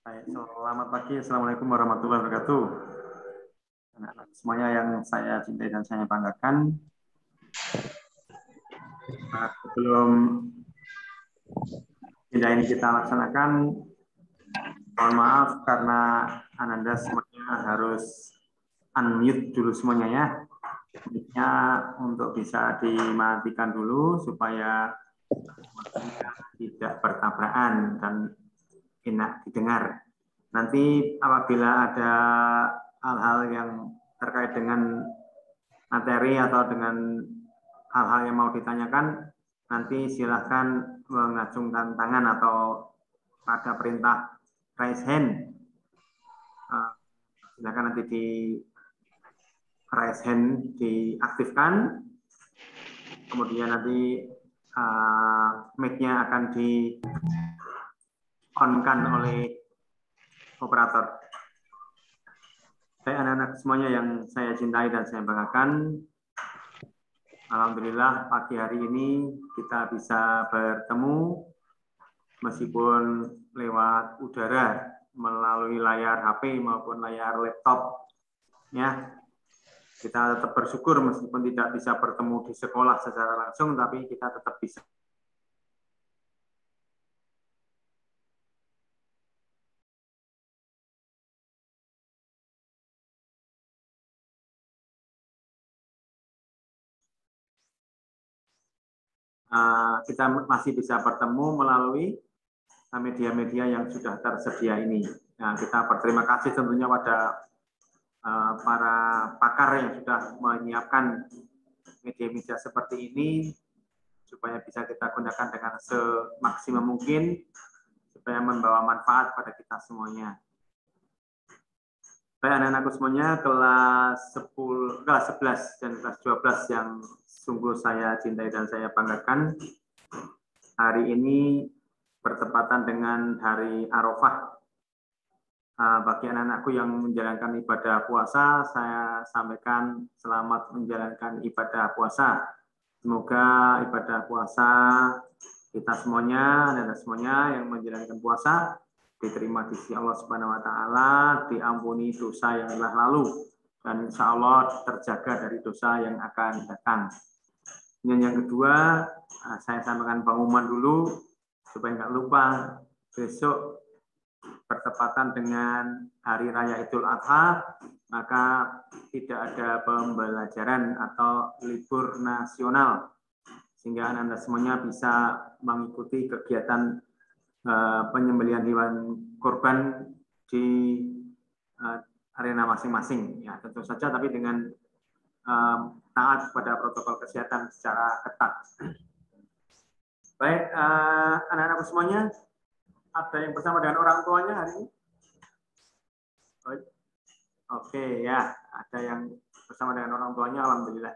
Baik, selamat pagi. Assalamualaikum warahmatullahi wabarakatuh. Anak-anak semuanya yang saya cintai dan saya banggakan. Sebelum tidak ini kita laksanakan, mohon maaf karena Ananda semuanya harus unmute dulu semuanya ya. Mic-nya untuk bisa dimatikan dulu supaya tidak bertabrakan dan enak didengar. Nanti apabila ada hal-hal yang terkait dengan materi atau dengan hal-hal yang mau ditanyakan, nanti silahkan mengacungkan tangan atau pada perintah raise hand. Silahkan nanti di raise hand diaktifkan, kemudian nanti mic-nya akan di on-kan oleh operator. Baik anak-anak semuanya yang saya cintai dan saya banggakan, alhamdulillah pagi hari ini kita bisa bertemu meskipun lewat udara melalui layar HP maupun layar laptop. Ya, kita tetap bersyukur meskipun tidak bisa bertemu di sekolah secara langsung, tapi kita tetap bisa kita masih bisa bertemu melalui media-media yang sudah tersedia ini. Nah, kita berterima kasih tentunya pada para pakar yang sudah menyiapkan media-media seperti ini supaya bisa kita gunakan dengan semaksimal mungkin supaya membawa manfaat pada kita semuanya. Baik anak-anakku semuanya, kelas 11 dan kelas 12 yang sungguh saya cintai dan saya banggakan. Hari ini bertepatan dengan hari Arafah. Bagi anak-anakku yang menjalankan ibadah puasa, saya sampaikan selamat menjalankan ibadah puasa. Semoga ibadah puasa kita semuanya, anak-anak semuanya yang menjalankan puasa, diterima di sisi Allah Subhanahu wa taala, diampuni dosa yang telah lalu dan insya Allah terjaga dari dosa yang akan datang. Dan yang kedua, saya sampaikan pengumuman dulu supaya nggak lupa, besok bertepatan dengan Hari Raya Idul Adha, maka tidak ada pembelajaran atau libur nasional sehingga anak-anak semuanya bisa mengikuti kegiatan penyembelihan hewan kurban di arena masing-masing. Ya, tentu saja tapi dengan taat pada protokol kesehatan secara ketat. Baik, anak-anak semuanya, ada yang bersama dengan orang tuanya hari ini? Oke, ya, ada yang bersama dengan orang tuanya, alhamdulillah.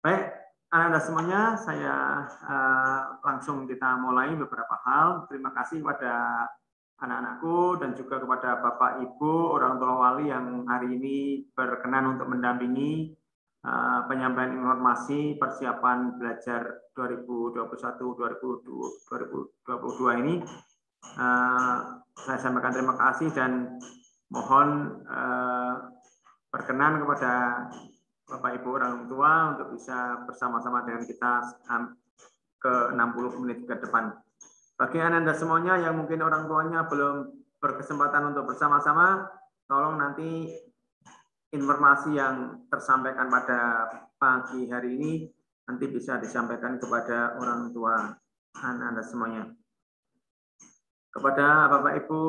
Baik, anak-anak semuanya, saya langsung kita mulai beberapa hal. Terima kasih kepada anak-anakku dan juga kepada Bapak Ibu, orang tua wali yang hari ini berkenan untuk mendampingi penyampaian informasi persiapan belajar 2021-2022 ini. Saya sampaikan terima kasih dan mohon berkenan kepada Bapak Ibu orang tua untuk bisa bersama-sama dengan kita ke 60 menit ke depan. Bagi Anda semuanya yang mungkin orang tuanya belum berkesempatan untuk bersama-sama, tolong nanti informasi yang tersampaikan pada pagi hari ini nanti bisa disampaikan kepada orang tua Anda semuanya. Kepada Bapak Ibu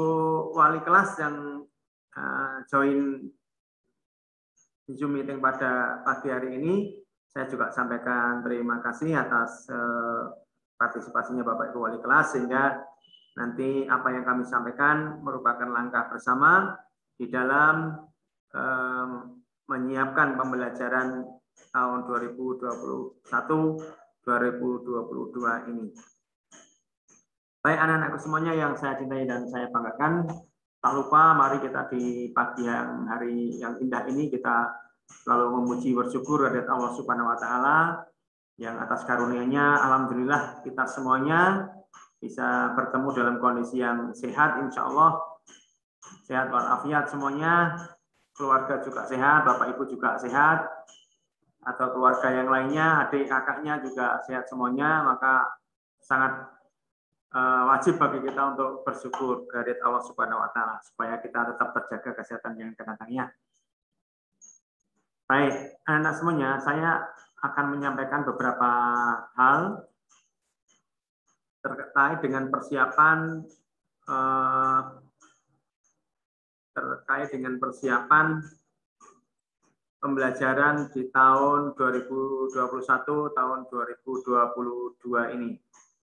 wali kelas yang join Zoom meeting pada pagi hari ini, saya juga sampaikan terima kasih atas partisipasinya Bapak Ibu wali kelas, sehingga nanti apa yang kami sampaikan merupakan langkah bersama di dalam menyiapkan pembelajaran tahun 2021-2022 2022 ini. Baik anak-anakku semuanya yang saya cintai dan saya banggakan, tak lupa mari kita di pagi yang hari yang indah ini kita selalu memuji bersyukur kepada Allah Subhanahu wa taala yang atas karunia-Nya alhamdulillah kita semuanya bisa bertemu dalam kondisi yang sehat insya Allah. Sehat walafiat semuanya, keluarga juga sehat, Bapak Ibu juga sehat, atau keluarga yang lainnya, adik kakaknya juga sehat semuanya, maka sangat wajib bagi kita untuk bersyukur kehadirat Allah Subhanahu wa taala supaya kita tetap terjaga kesehatan yang akan datangnya. Baik, anak-anak semuanya, saya akan menyampaikan beberapa hal terkait dengan persiapan pembelajaran di tahun 2021 tahun 2022 ini.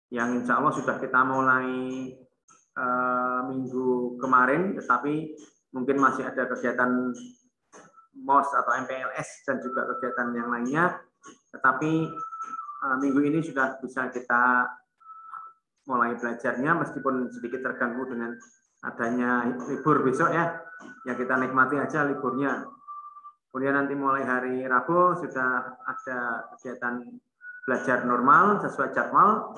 Yang insya Allah sudah kita mulai minggu kemarin, tetapi mungkin masih ada kegiatan MOS atau MPLS dan juga kegiatan yang lainnya. Tetapi minggu ini sudah bisa kita mulai belajarnya, meskipun sedikit terganggu dengan adanya libur besok ya. Ya kita nikmati aja liburnya. Kemudian nanti mulai hari Rabu sudah ada kegiatan belajar normal sesuai jadwal.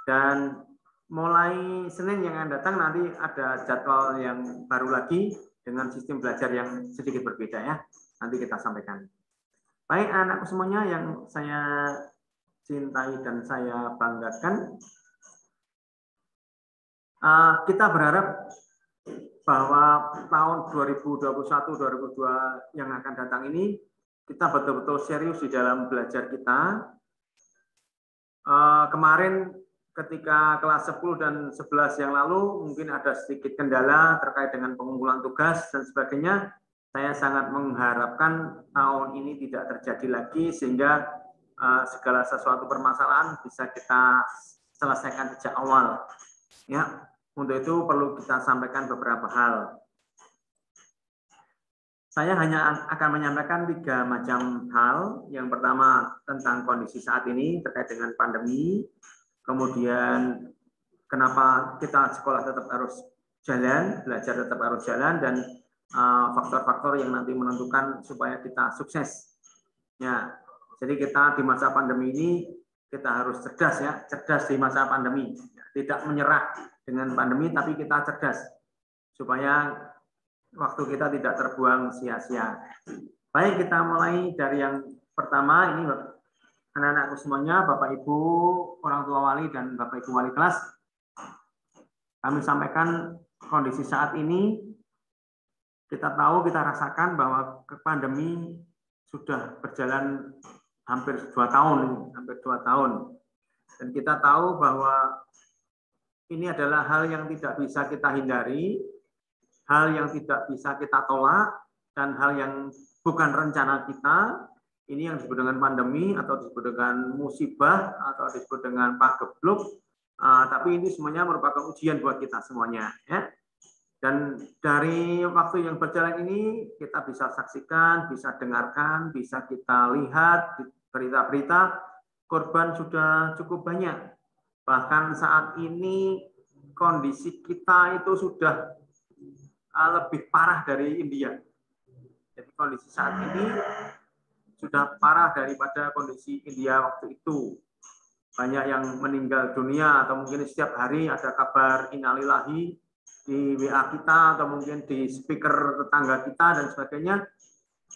Dan mulai Senin yang akan datang nanti ada jadwal yang baru lagi dengan sistem belajar yang sedikit berbeda ya. Nanti kita sampaikan. Baik anak-anakku semuanya yang saya cintai dan saya banggakan. Kita berharap bahwa tahun 2021-2022 yang akan datang ini kita betul-betul serius di dalam belajar kita. Kemarin ketika kelas 10 dan 11 yang lalu mungkin ada sedikit kendala terkait dengan pengumpulan tugas dan sebagainya. Saya sangat mengharapkan tahun ini tidak terjadi lagi sehingga segala sesuatu permasalahan bisa kita selesaikan sejak awal. Ya, untuk itu perlu kita sampaikan beberapa hal. Saya hanya akan menyampaikan 3 macam hal. Yang pertama tentang kondisi saat ini terkait dengan pandemi. Kemudian kenapa kita sekolah tetap harus jalan, belajar tetap harus jalan, dan faktor-faktor yang nanti menentukan supaya kita sukses. Ya, jadi kita di masa pandemi ini kita harus cerdas ya, cerdas di masa pandemi. Tidak menyerah dengan pandemi, tapi kita cerdas supaya waktu kita tidak terbuang sia-sia. Baik, kita mulai dari yang pertama ini. Anak-anakku semuanya, Bapak Ibu, orang tua wali dan Bapak Ibu wali kelas, kami sampaikan kondisi saat ini. Kita tahu, kita rasakan bahwa pandemi sudah berjalan hampir 2 tahun, dan kita tahu bahwa ini adalah hal yang tidak bisa kita hindari, hal yang tidak bisa kita tolak, dan hal yang bukan rencana kita. Ini yang disebut dengan pandemi atau disebut dengan musibah atau disebut dengan pagebluk, tapi ini semuanya merupakan ujian buat kita semuanya. Ya. Dan dari waktu yang berjalan ini kita bisa saksikan, bisa dengarkan, bisa kita lihat di berita-berita korban sudah cukup banyak. Bahkan saat ini kondisi kita itu sudah lebih parah dari India. Jadi kondisi saat ini sudah parah daripada kondisi India waktu itu. Banyak yang meninggal dunia atau mungkin setiap hari ada kabar innalillahi di WA kita atau mungkin di speaker tetangga kita dan sebagainya.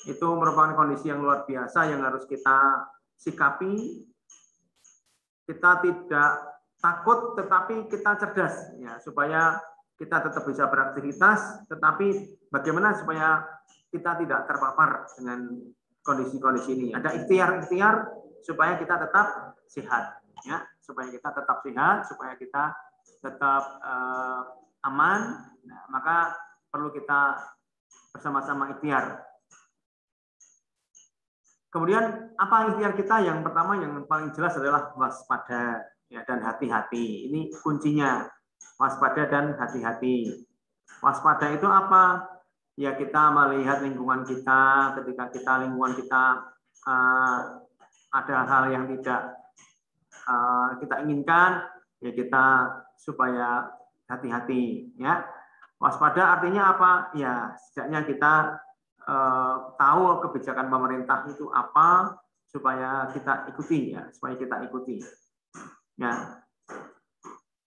Itu merupakan kondisi yang luar biasa yang harus kita sikapi. Kita tidak takut tetapi kita cerdas ya, supaya kita tetap bisa beraktivitas, tetapi bagaimana supaya kita tidak terpapar dengan kondisi-kondisi ini. Ada ikhtiar-ikhtiar supaya kita tetap sehat, ya, supaya kita tetap sehat, supaya kita tetap aman. Nah, maka perlu kita bersama-sama ikhtiar. Kemudian apa ikhtiar kita? Yang pertama, yang paling jelas adalah waspada ya, dan hati-hati. Ini kuncinya, waspada dan hati-hati. Waspada itu apa? Ya, kita melihat lingkungan kita, ketika lingkungan kita ada hal yang tidak kita inginkan, ya kita supaya hati-hati, ya. Waspada artinya apa? Ya, setidaknya kita tahu kebijakan pemerintah itu apa, supaya kita ikuti, ya, supaya kita ikuti. Ya.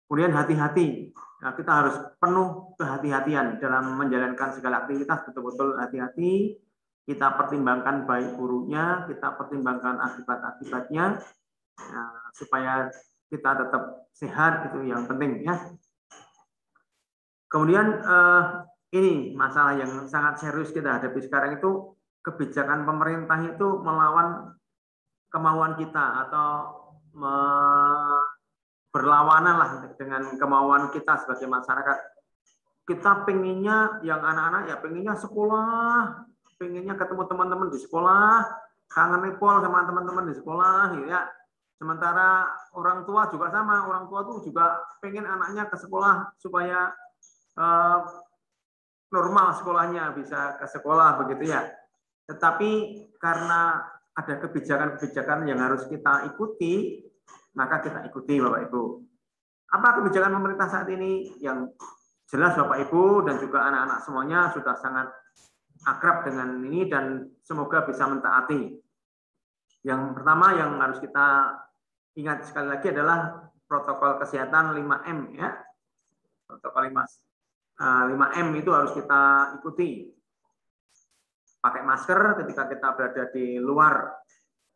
Kemudian hati-hati. Nah, kita harus penuh kehati-hatian dalam menjalankan segala aktivitas, betul-betul hati-hati. Kita pertimbangkan baik buruknya, kita pertimbangkan akibat-akibatnya, supaya kita tetap sehat, itu yang penting, ya. Kemudian ini masalah yang sangat serius kita hadapi sekarang itu, kebijakan pemerintah itu melawan kemauan kita atau berlawanan lah dengan kemauan kita sebagai masyarakat. Kita pengennya yang anak-anak ya pengennya sekolah, pengennya ketemu teman-teman di sekolah, kangen pol sama teman-teman di sekolah, gitu ya. Sementara orang tua juga sama, orang tua tuh juga pengen anaknya ke sekolah supaya normal sekolahnya, bisa ke sekolah begitu ya. Tetapi karena ada kebijakan-kebijakan yang harus kita ikuti, maka kita ikuti Bapak Ibu. Apa kebijakan pemerintah saat ini? Yang jelas Bapak Ibu dan juga anak-anak semuanya sudah sangat akrab dengan ini dan semoga bisa mentaati. Yang pertama yang harus kita ingat sekali lagi adalah protokol kesehatan 5M, ya. Protokol 5M itu harus kita ikuti. Pakai masker ketika kita berada di luar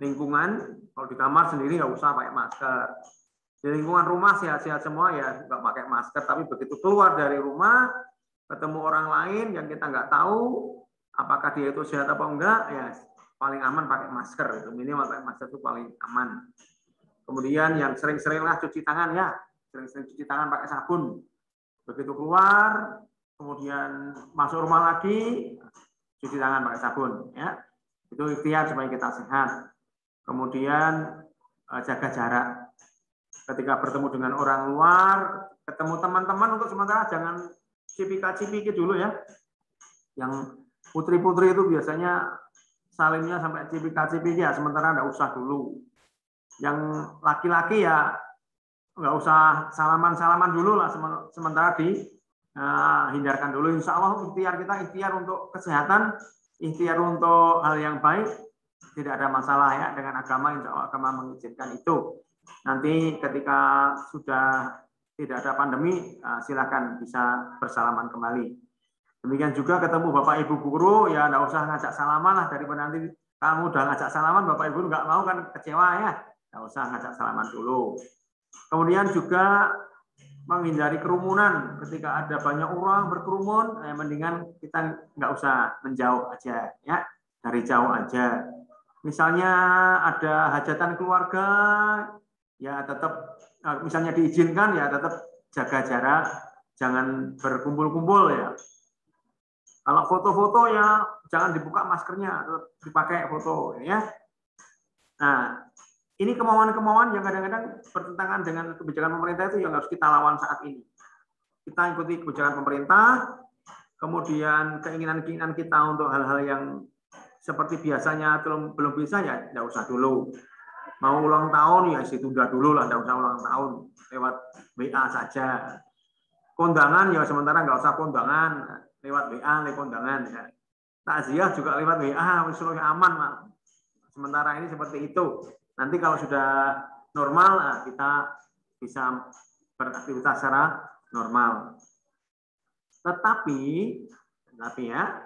lingkungan, kalau di kamar sendiri nggak usah pakai masker. Di lingkungan rumah sehat-sehat semua ya nggak pakai masker, tapi begitu keluar dari rumah ketemu orang lain yang kita nggak tahu apakah dia itu sehat apa enggak, ya paling aman pakai masker, itu minimal pakai masker itu paling aman. Kemudian yang sering-seringlah cuci tangan, ya sering-sering cuci tangan pakai sabun. Begitu keluar, kemudian masuk rumah lagi, cuci tangan pakai sabun, ya itu ikhtiar supaya kita sehat. Kemudian jaga jarak. Ketika bertemu dengan orang luar, ketemu teman-teman untuk sementara jangan cipika-cipiki dulu, ya. Yang putri-putri itu biasanya salimnya sampai cipika-cipiki, ya sementara nggak usah dulu. Yang laki-laki ya nggak usah salaman-salaman dulu lah, sementara hindarkan dulu. Insya Allah ikhtiar kita ikhtiar untuk kesehatan, ikhtiar untuk hal yang baik, tidak ada masalah ya dengan agama. Insya Allah agama mengizinkan itu. Nanti ketika sudah tidak ada pandemi, silakan bisa bersalaman kembali. Demikian juga ketemu Bapak Ibu guru, ya nggak usah ngajak salaman lah, daripada nanti kamu udah ngajak salaman, Bapak Ibu nggak mau kan kecewa, ya nggak usah ngajak salaman dulu. Kemudian juga menghindari kerumunan. Ketika ada banyak orang berkerumun, mendingan kita nggak usah menjauh aja, ya dari jauh aja. Misalnya ada hajatan keluarga, ya tetap misalnya diizinkan, ya tetap jaga jarak, jangan berkumpul-kumpul, ya. Kalau foto-foto ya jangan dibuka maskernya, tetap dipakai foto, ya. Nah, ini kemauan-kemauan yang kadang-kadang bertentangan dengan kebijakan pemerintah itu yang harus kita lawan saat ini. Kita ikuti kebijakan pemerintah, kemudian keinginan-keinginan kita untuk hal-hal yang seperti biasanya belum bisa, ya nggak usah dulu. Mau ulang tahun ya ditunda dulu lah, nggak usah ulang tahun, lewat WA saja. Kondangan ya sementara nggak usah kondangan, lewat WA, lewat kondangan. Ya. Takziah juga lewat WA, seluruhnya aman, Pak. Sementara ini seperti itu. Nanti kalau sudah normal, kita bisa beraktivitas secara normal. Tetapi ya,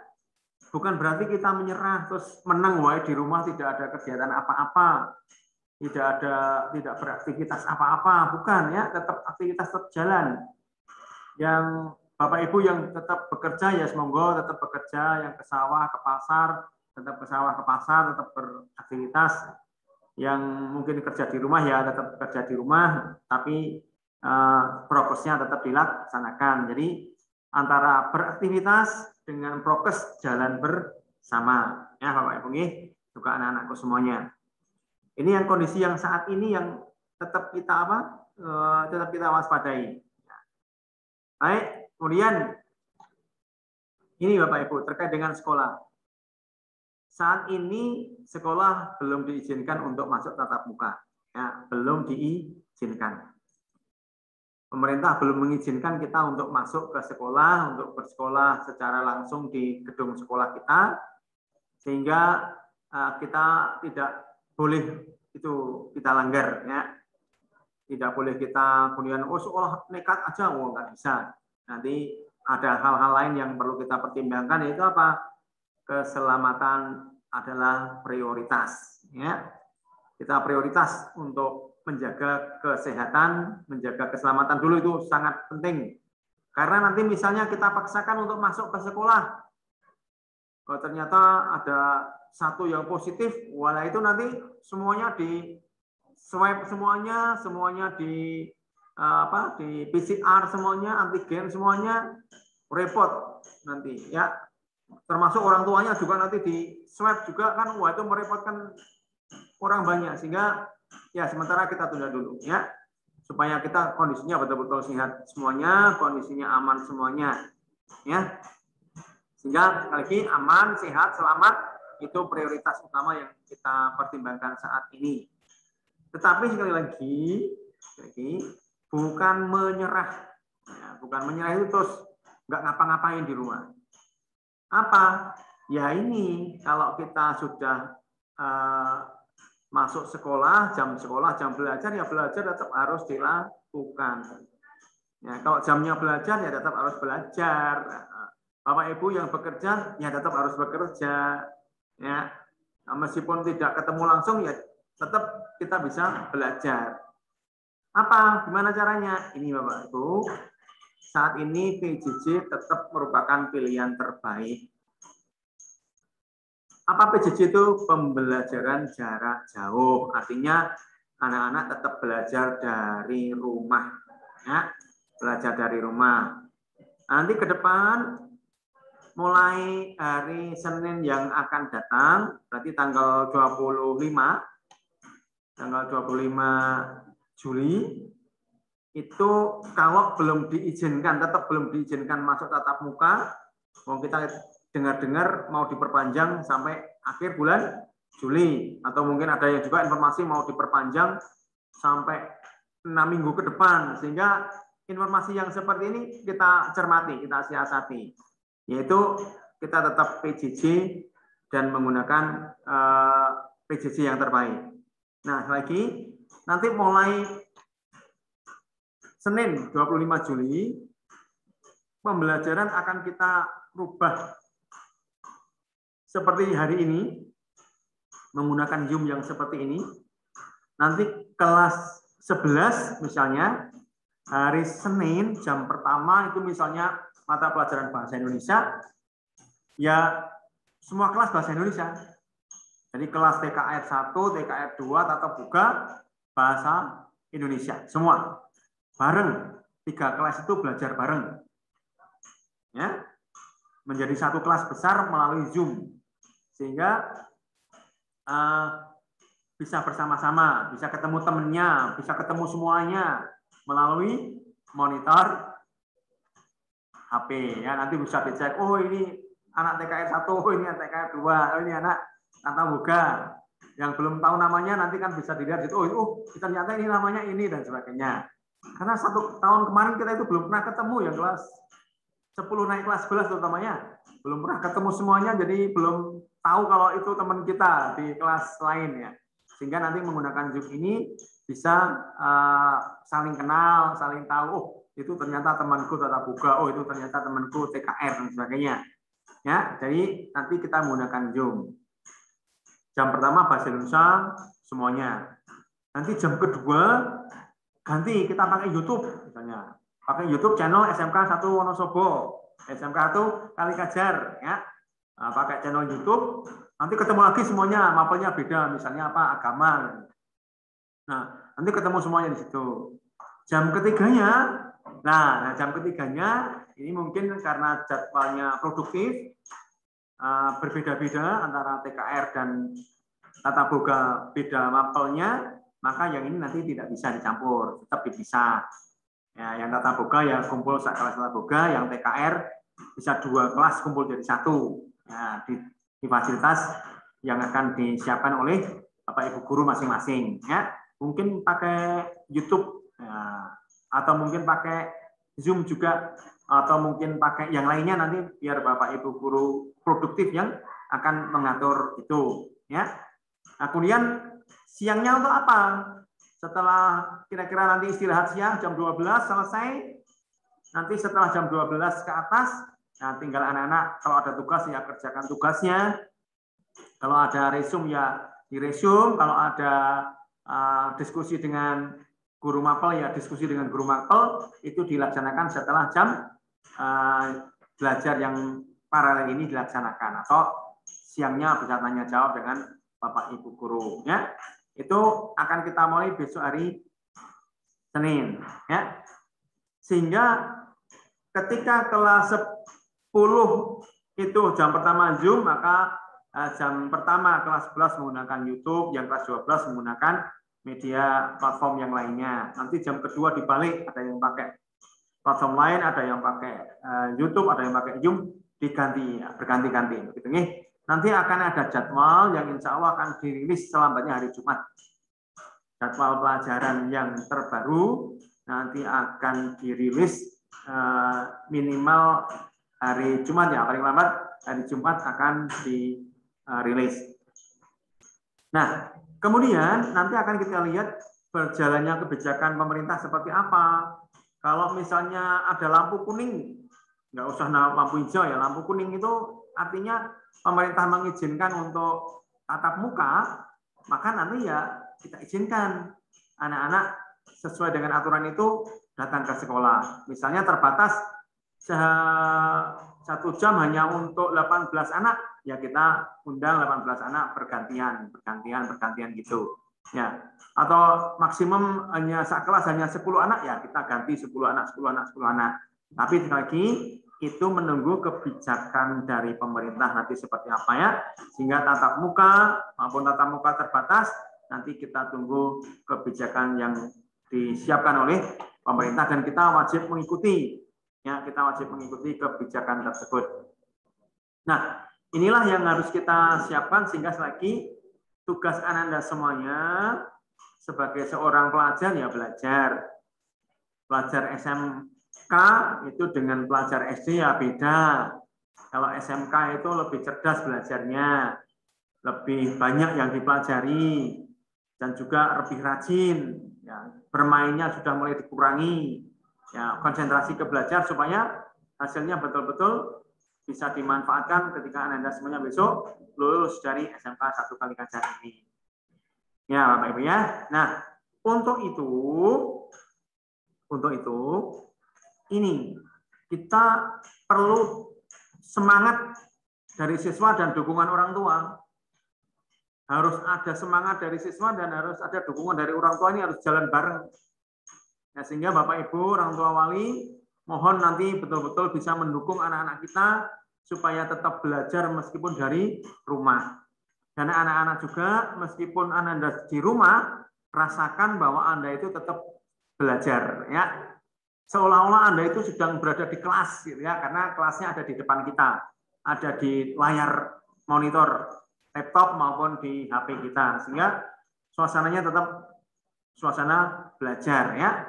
bukan berarti kita menyerah terus menang wae di rumah, tidak ada kegiatan apa-apa, tidak beraktivitas apa-apa, bukan ya, tetap aktivitas tetap jalan. Yang Bapak Ibu yang tetap bekerja ya semoga tetap bekerja, yang ke sawah, ke pasar, tetap ke sawah, ke pasar, tetap beraktivitas. Yang mungkin kerja di rumah ya tetap kerja di rumah, tapi prokesnya tetap dilaksanakan. Jadi antara beraktivitas dengan prokes jalan bersama, ya Bapak Ibu, juga anak-anakku semuanya. Ini yang kondisi yang saat ini yang tetap kita tetap kita waspadai. Baik, kemudian ini Bapak Ibu terkait dengan sekolah. Saat ini sekolah belum diizinkan untuk masuk tatap muka. Ya, belum diizinkan. Pemerintah belum mengizinkan kita untuk masuk ke sekolah, untuk bersekolah secara langsung di gedung sekolah kita, sehingga kita tidak boleh itu kita langgar, ya. Tidak boleh kita kemudian sekolah nekat aja, nggak bisa. Nanti ada hal-hal lain yang perlu kita pertimbangkan, yaitu apa? Keselamatan adalah prioritas, ya. Kita prioritas untuk menjaga kesehatan, menjaga keselamatan dulu, itu sangat penting. Karena nanti misalnya kita paksakan untuk masuk ke sekolah, kalau ternyata ada satu yang positif, walau itu nanti semuanya di swab, semuanya di di PCR, semuanya antigen, semuanya repot nanti, ya. Termasuk orang tuanya juga nanti di swab juga kan, wah itu merepotkan orang banyak, sehingga ya sementara kita tunda dulu, ya, supaya kita kondisinya betul-betul sehat semuanya, kondisinya aman semuanya, ya, sehingga sekali lagi aman, sehat, selamat itu prioritas utama yang kita pertimbangkan saat ini. Tetapi sekali lagi bukan menyerah, ya, bukan menyerah itu terus nggak ngapa-ngapain di rumah. Apa? Ya ini kalau kita sudah masuk sekolah, jam belajar, ya belajar tetap harus dilakukan. Ya, kalau jamnya belajar, ya tetap harus belajar. Bapak Ibu yang bekerja, ya tetap harus bekerja. Ya, meskipun tidak ketemu langsung, ya tetap kita bisa belajar. Apa? Gimana caranya? Ini Bapak Ibu, saat ini PJJ tetap merupakan pilihan terbaik. Apa PJJ itu? Pembelajaran jarak jauh. Artinya anak-anak tetap belajar dari rumah. Ya, belajar dari rumah. Nanti ke depan, mulai hari Senin yang akan datang, berarti tanggal 25 Juli, itu kalau belum diizinkan, tetap belum diizinkan masuk tatap muka, mau kita dengar-dengar mau diperpanjang sampai akhir bulan Juli, atau mungkin ada yang juga informasi mau diperpanjang sampai 6 minggu ke depan, sehingga informasi yang seperti ini kita cermati, kita siasati, yaitu kita tetap PJJ dan menggunakan PJJ yang terbaik. Nah, lagi nanti mulai Senin 25 Juli pembelajaran akan kita rubah seperti hari ini, menggunakan Zoom yang seperti ini. Nanti kelas 11 misalnya hari Senin jam pertama itu misalnya mata pelajaran bahasa Indonesia, ya semua kelas bahasa Indonesia. Jadi kelas TKR 1, TKR 2, tatap muka bahasa Indonesia semua bareng. 3 kelas itu belajar bareng, ya, menjadi satu kelas besar melalui Zoom, sehingga bisa bersama-sama, bisa ketemu temennya, bisa ketemu semuanya melalui monitor HP. Ya, nanti bisa dicek, oh ini anak TKR 1, oh ini anak TKR 2, oh ini anak tatap muka. Yang belum tahu namanya nanti kan bisa dilihat, oh ternyata ini namanya ini dan sebagainya. Karena 1 tahun kemarin kita itu belum pernah ketemu yang kelas 10 naik kelas 11 terutamanya. Belum pernah ketemu semuanya, jadi belum tahu kalau itu teman kita di kelas lain, ya. Sehingga nanti menggunakan Zoom ini bisa saling kenal, saling tahu, oh itu ternyata temanku tatap muka, oh itu ternyata temanku TKR dan sebagainya. Ya, jadi nanti kita menggunakan Zoom. Jam pertama bahasa Indonesia semuanya. Nanti jam kedua ganti, kita pakai YouTube misalnya. Pakai YouTube channel SMK 1 Wonosobo, SMK 1 Kalikajar, ya. Nah, pakai channel YouTube, nanti ketemu lagi semuanya, mapelnya beda, misalnya apa, agama. Nah, nanti ketemu semuanya di situ. Jam ketiganya, jam ketiganya ini mungkin karena jadwalnya produktif, berbeda-beda antara TKR dan tatap muka, beda mapelnya, maka yang ini nanti tidak bisa dicampur, tetap dipisah. Ya, yang tatap muka ya kumpul sak kelas tatap muka, yang TKR bisa 2 kelas kumpul jadi 1. Ya, di fasilitas yang akan disiapkan oleh Bapak Ibu guru masing-masing. Ya, mungkin pakai YouTube, ya, atau mungkin pakai Zoom juga, atau mungkin pakai yang lainnya nanti biar Bapak Ibu guru produktif yang akan mengatur itu. Ya. Nah, kemudian siangnya untuk apa? Setelah kira-kira nanti istirahat siang jam 12 selesai, nanti setelah jam 12 ke atas, nah tinggal anak-anak kalau ada tugas ya kerjakan tugasnya. Kalau ada resume ya diresum, kalau ada diskusi dengan guru mapel ya diskusi dengan guru mapel, itu dilaksanakan setelah jam belajar yang paralel ini dilaksanakan, atau siangnya bisa tanya jawab dengan Bapak Ibu guru ya. Itu akan kita mulai besok hari Senin ya. Sehingga ketika kelas 10 itu jam pertama Zoom, maka jam pertama kelas 11 menggunakan YouTube, yang kelas 12 menggunakan media platform yang lainnya. Nanti jam kedua dibalik, ada yang pakai platform lain, ada yang pakai YouTube, ada yang pakai Zoom, diganti, berganti-ganti. Gitu nih. Nanti akan ada jadwal yang insya Allah akan dirilis selambatnya hari Jumat. Jadwal pelajaran yang terbaru nanti akan dirilis minimal hari Jumat ya, paling lambat hari Jumat akan dirilis. Nah, kemudian nanti akan kita lihat berjalannya kebijakan pemerintah seperti apa. Kalau misalnya ada lampu kuning, nggak usah lampu hijau ya, lampu kuning itu artinya pemerintah mengizinkan untuk tatap muka, maka nanti ya kita izinkan anak-anak sesuai dengan aturan itu datang ke sekolah. Misalnya terbatas 1 jam hanya untuk 18 anak, ya kita undang 18 anak bergantian gitu. Ya. Atau maksimum hanya kelas hanya 10 anak, ya kita ganti 10 anak. Tapi sekali lagi itu menunggu kebijakan dari pemerintah nanti seperti apa ya. Sehingga tatap muka maupun tatap muka terbatas, nanti kita tunggu kebijakan yang disiapkan oleh pemerintah dan kita wajib mengikuti. Ya, kita wajib mengikuti kebijakan tersebut. Nah, inilah yang harus kita siapkan sehingga selagi tugas Ananda semuanya sebagai seorang pelajar ya belajar. Pelajar SMK itu dengan pelajar SD ya beda. Kalau SMK itu lebih cerdas belajarnya, lebih banyak yang dipelajari dan juga lebih rajin. Ya, bermainnya sudah mulai dikurangi. Ya, konsentrasi ke belajar supaya hasilnya betul-betul bisa dimanfaatkan ketika Ananda semuanya besok lulus dari SMK 1 kali kajar ini. Ya, Bapak Ibu ya. Nah, untuk itu ini kita perlu semangat dari siswa dan dukungan orang tua. Harus ada semangat dari siswa dan harus ada dukungan dari orang tua, ini harus jalan bareng. Nah, sehingga Bapak Ibu, orang tua wali, mohon nanti betul-betul bisa mendukung anak-anak kita supaya tetap belajar meskipun dari rumah. Karena anak-anak juga meskipun Anda di rumah, rasakan bahwa Anda itu tetap belajar. Ya, seolah-olah Anda itu sedang berada di kelas, gitu ya, karena kelasnya ada di depan kita, ada di layar monitor laptop maupun di HP kita, sehingga suasananya tetap suasana belajar. Ya.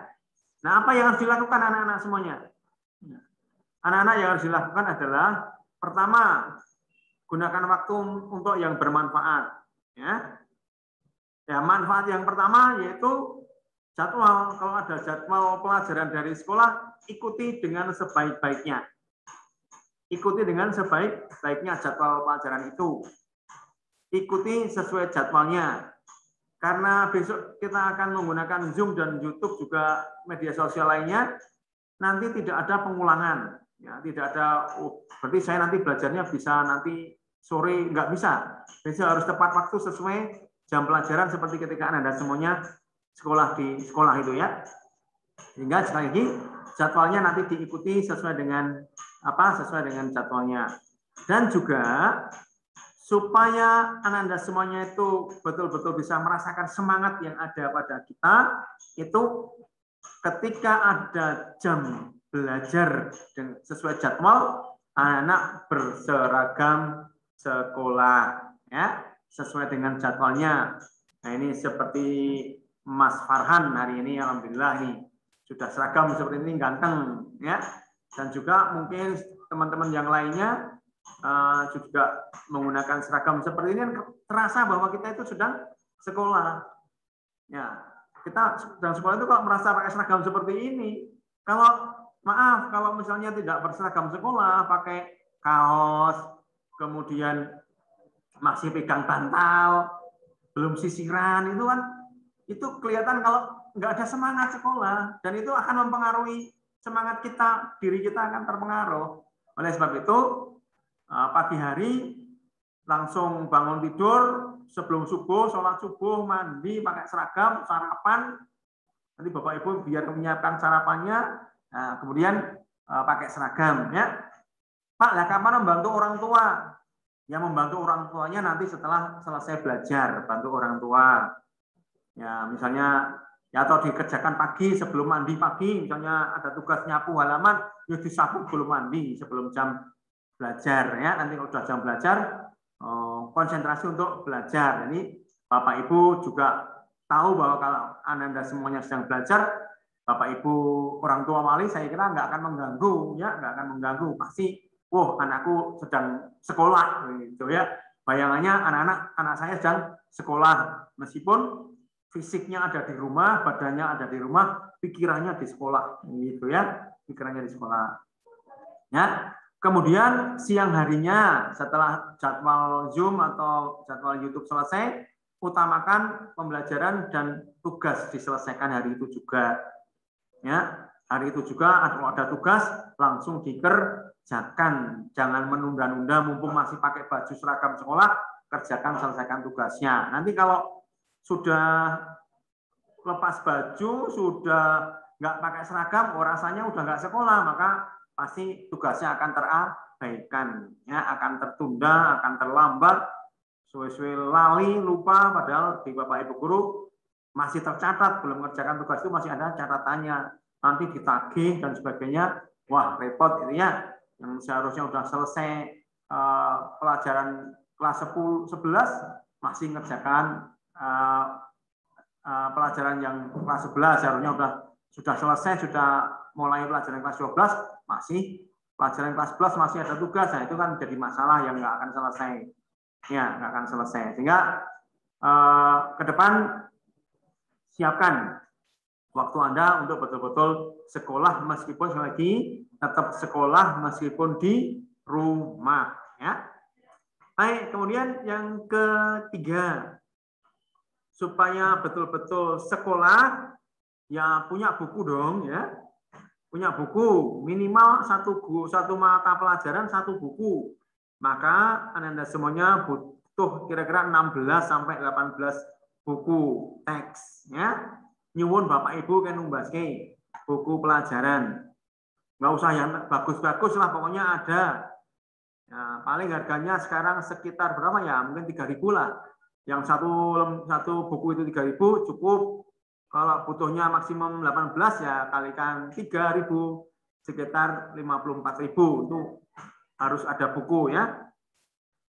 Nah, apa yang harus dilakukan anak-anak semuanya? Anak-anak yang harus dilakukan adalah pertama, gunakan waktu untuk yang bermanfaat. Ya, manfaat yang pertama yaitu jadwal. Kalau ada jadwal pelajaran dari sekolah, ikuti dengan sebaik-baiknya. Ikuti dengan sebaik-baiknya jadwal pelajaran itu. Ikuti sesuai jadwalnya. Karena besok kita akan menggunakan Zoom dan YouTube juga media sosial lainnya, nanti tidak ada pengulangan. Ya, tidak ada, berarti saya nanti belajarnya bisa nanti sore, nggak bisa. Besok harus tepat waktu sesuai jam pelajaran seperti ketika Anda semuanya sekolah di sekolah itu ya. Sehingga sekali lagi jadwalnya nanti diikuti sesuai dengan sesuai dengan jadwalnya. Dan juga supaya Anda semuanya itu betul-betul bisa merasakan semangat yang ada pada kita, itu ketika ada jam belajar sesuai jadwal, anak berseragam sekolah, ya, sesuai dengan jadwalnya. Nah, ini seperti Mas Farhan hari ini alhamdulillah nih sudah seragam seperti ini, ganteng ya. Dan juga mungkin teman-teman yang lainnya juga menggunakan seragam seperti ini, terasa bahwa kita itu sedang sekolah. Ya, kita sedang sekolah itu kalau merasa pakai seragam seperti ini, kalau maaf kalau misalnya tidak berseragam sekolah, pakai kaos, kemudian masih pegang bantal, belum sisiran, itu kan itu kelihatan kalau nggak ada semangat sekolah, dan itu akan mempengaruhi semangat kita, diri kita akan terpengaruh. Oleh sebab itu pagi hari langsung bangun tidur, sebelum subuh, sholat subuh, mandi, pakai seragam, sarapan. Nanti Bapak Ibu biar menyiapkan sarapannya, nah, kemudian pakai seragam. Ya, Pak, lah kapan membantu orang tua? Yang membantu orang tuanya nanti setelah selesai belajar, bantu orang tua. Ya, misalnya ya atau dikerjakan pagi sebelum mandi pagi, misalnya ada tugas nyapu halaman, ya disapu sebelum mandi, sebelum jam belajar ya. Nanti kalau sudah jam belajar, konsentrasi untuk belajar. Ini Bapak Ibu juga tahu bahwa kalau Anda semuanya sedang belajar, Bapak Ibu orang tua wali saya kira nggak akan mengganggu ya, nggak akan mengganggu. Pasti, anakku sedang sekolah gitu ya. Bayangannya anak saya sedang sekolah, meskipun fisiknya ada di rumah, badannya ada di rumah, pikirannya di sekolah gitu ya, pikirannya di sekolah. Ya. Kemudian siang harinya setelah jadwal Zoom atau jadwal YouTube selesai, utamakan pembelajaran dan tugas diselesaikan hari itu juga. Ya, hari itu juga kalau ada tugas langsung dikerjakan, jangan menunda-nunda mumpung masih pakai baju seragam sekolah, kerjakan selesaikan tugasnya. Nanti kalau sudah lepas baju, sudah nggak pakai seragam, rasanya udah nggak sekolah, maka pasti tugasnya akan terabaikan, ya, akan tertunda, akan terlambat, suwe-suwe lali, lupa, padahal di Bapak Ibu guru masih tercatat, belum mengerjakan tugas itu masih ada catatannya, nanti ditagih dan sebagainya, wah repot itu ya, yang seharusnya sudah selesai pelajaran kelas 10, 11 masih mengerjakan pelajaran yang kelas 11, seharusnya sudah selesai, sudah mulai pelajaran kelas 12, masih pelajaran kelas 11 masih ada tugas. Nah, itu kan jadi masalah yang nggak akan selesai. Ya, nggak akan selesai. Sehingga ke depan siapkan waktu Anda untuk betul-betul sekolah, meskipun sekali lagi tetap sekolah meskipun di rumah. Ya. Baik, kemudian yang ketiga, supaya betul-betul sekolah, ya punya buku dong, ya. Punya buku, minimal satu mata pelajaran, satu buku. Maka Anda semuanya butuh kira-kira 16 sampai 18 buku teks. Ya. Nyuwun Bapak Ibu kan numbaske buku pelajaran. Nggak usah yang bagus-bagus lah, pokoknya ada. Ya, paling harganya sekarang sekitar berapa ya? Mungkin 3.000 lah. Yang satu buku itu 3.000 cukup. Kalau butuhnya maksimum 18 ya kalikan 3.000, sekitar 54.000 itu harus ada buku ya.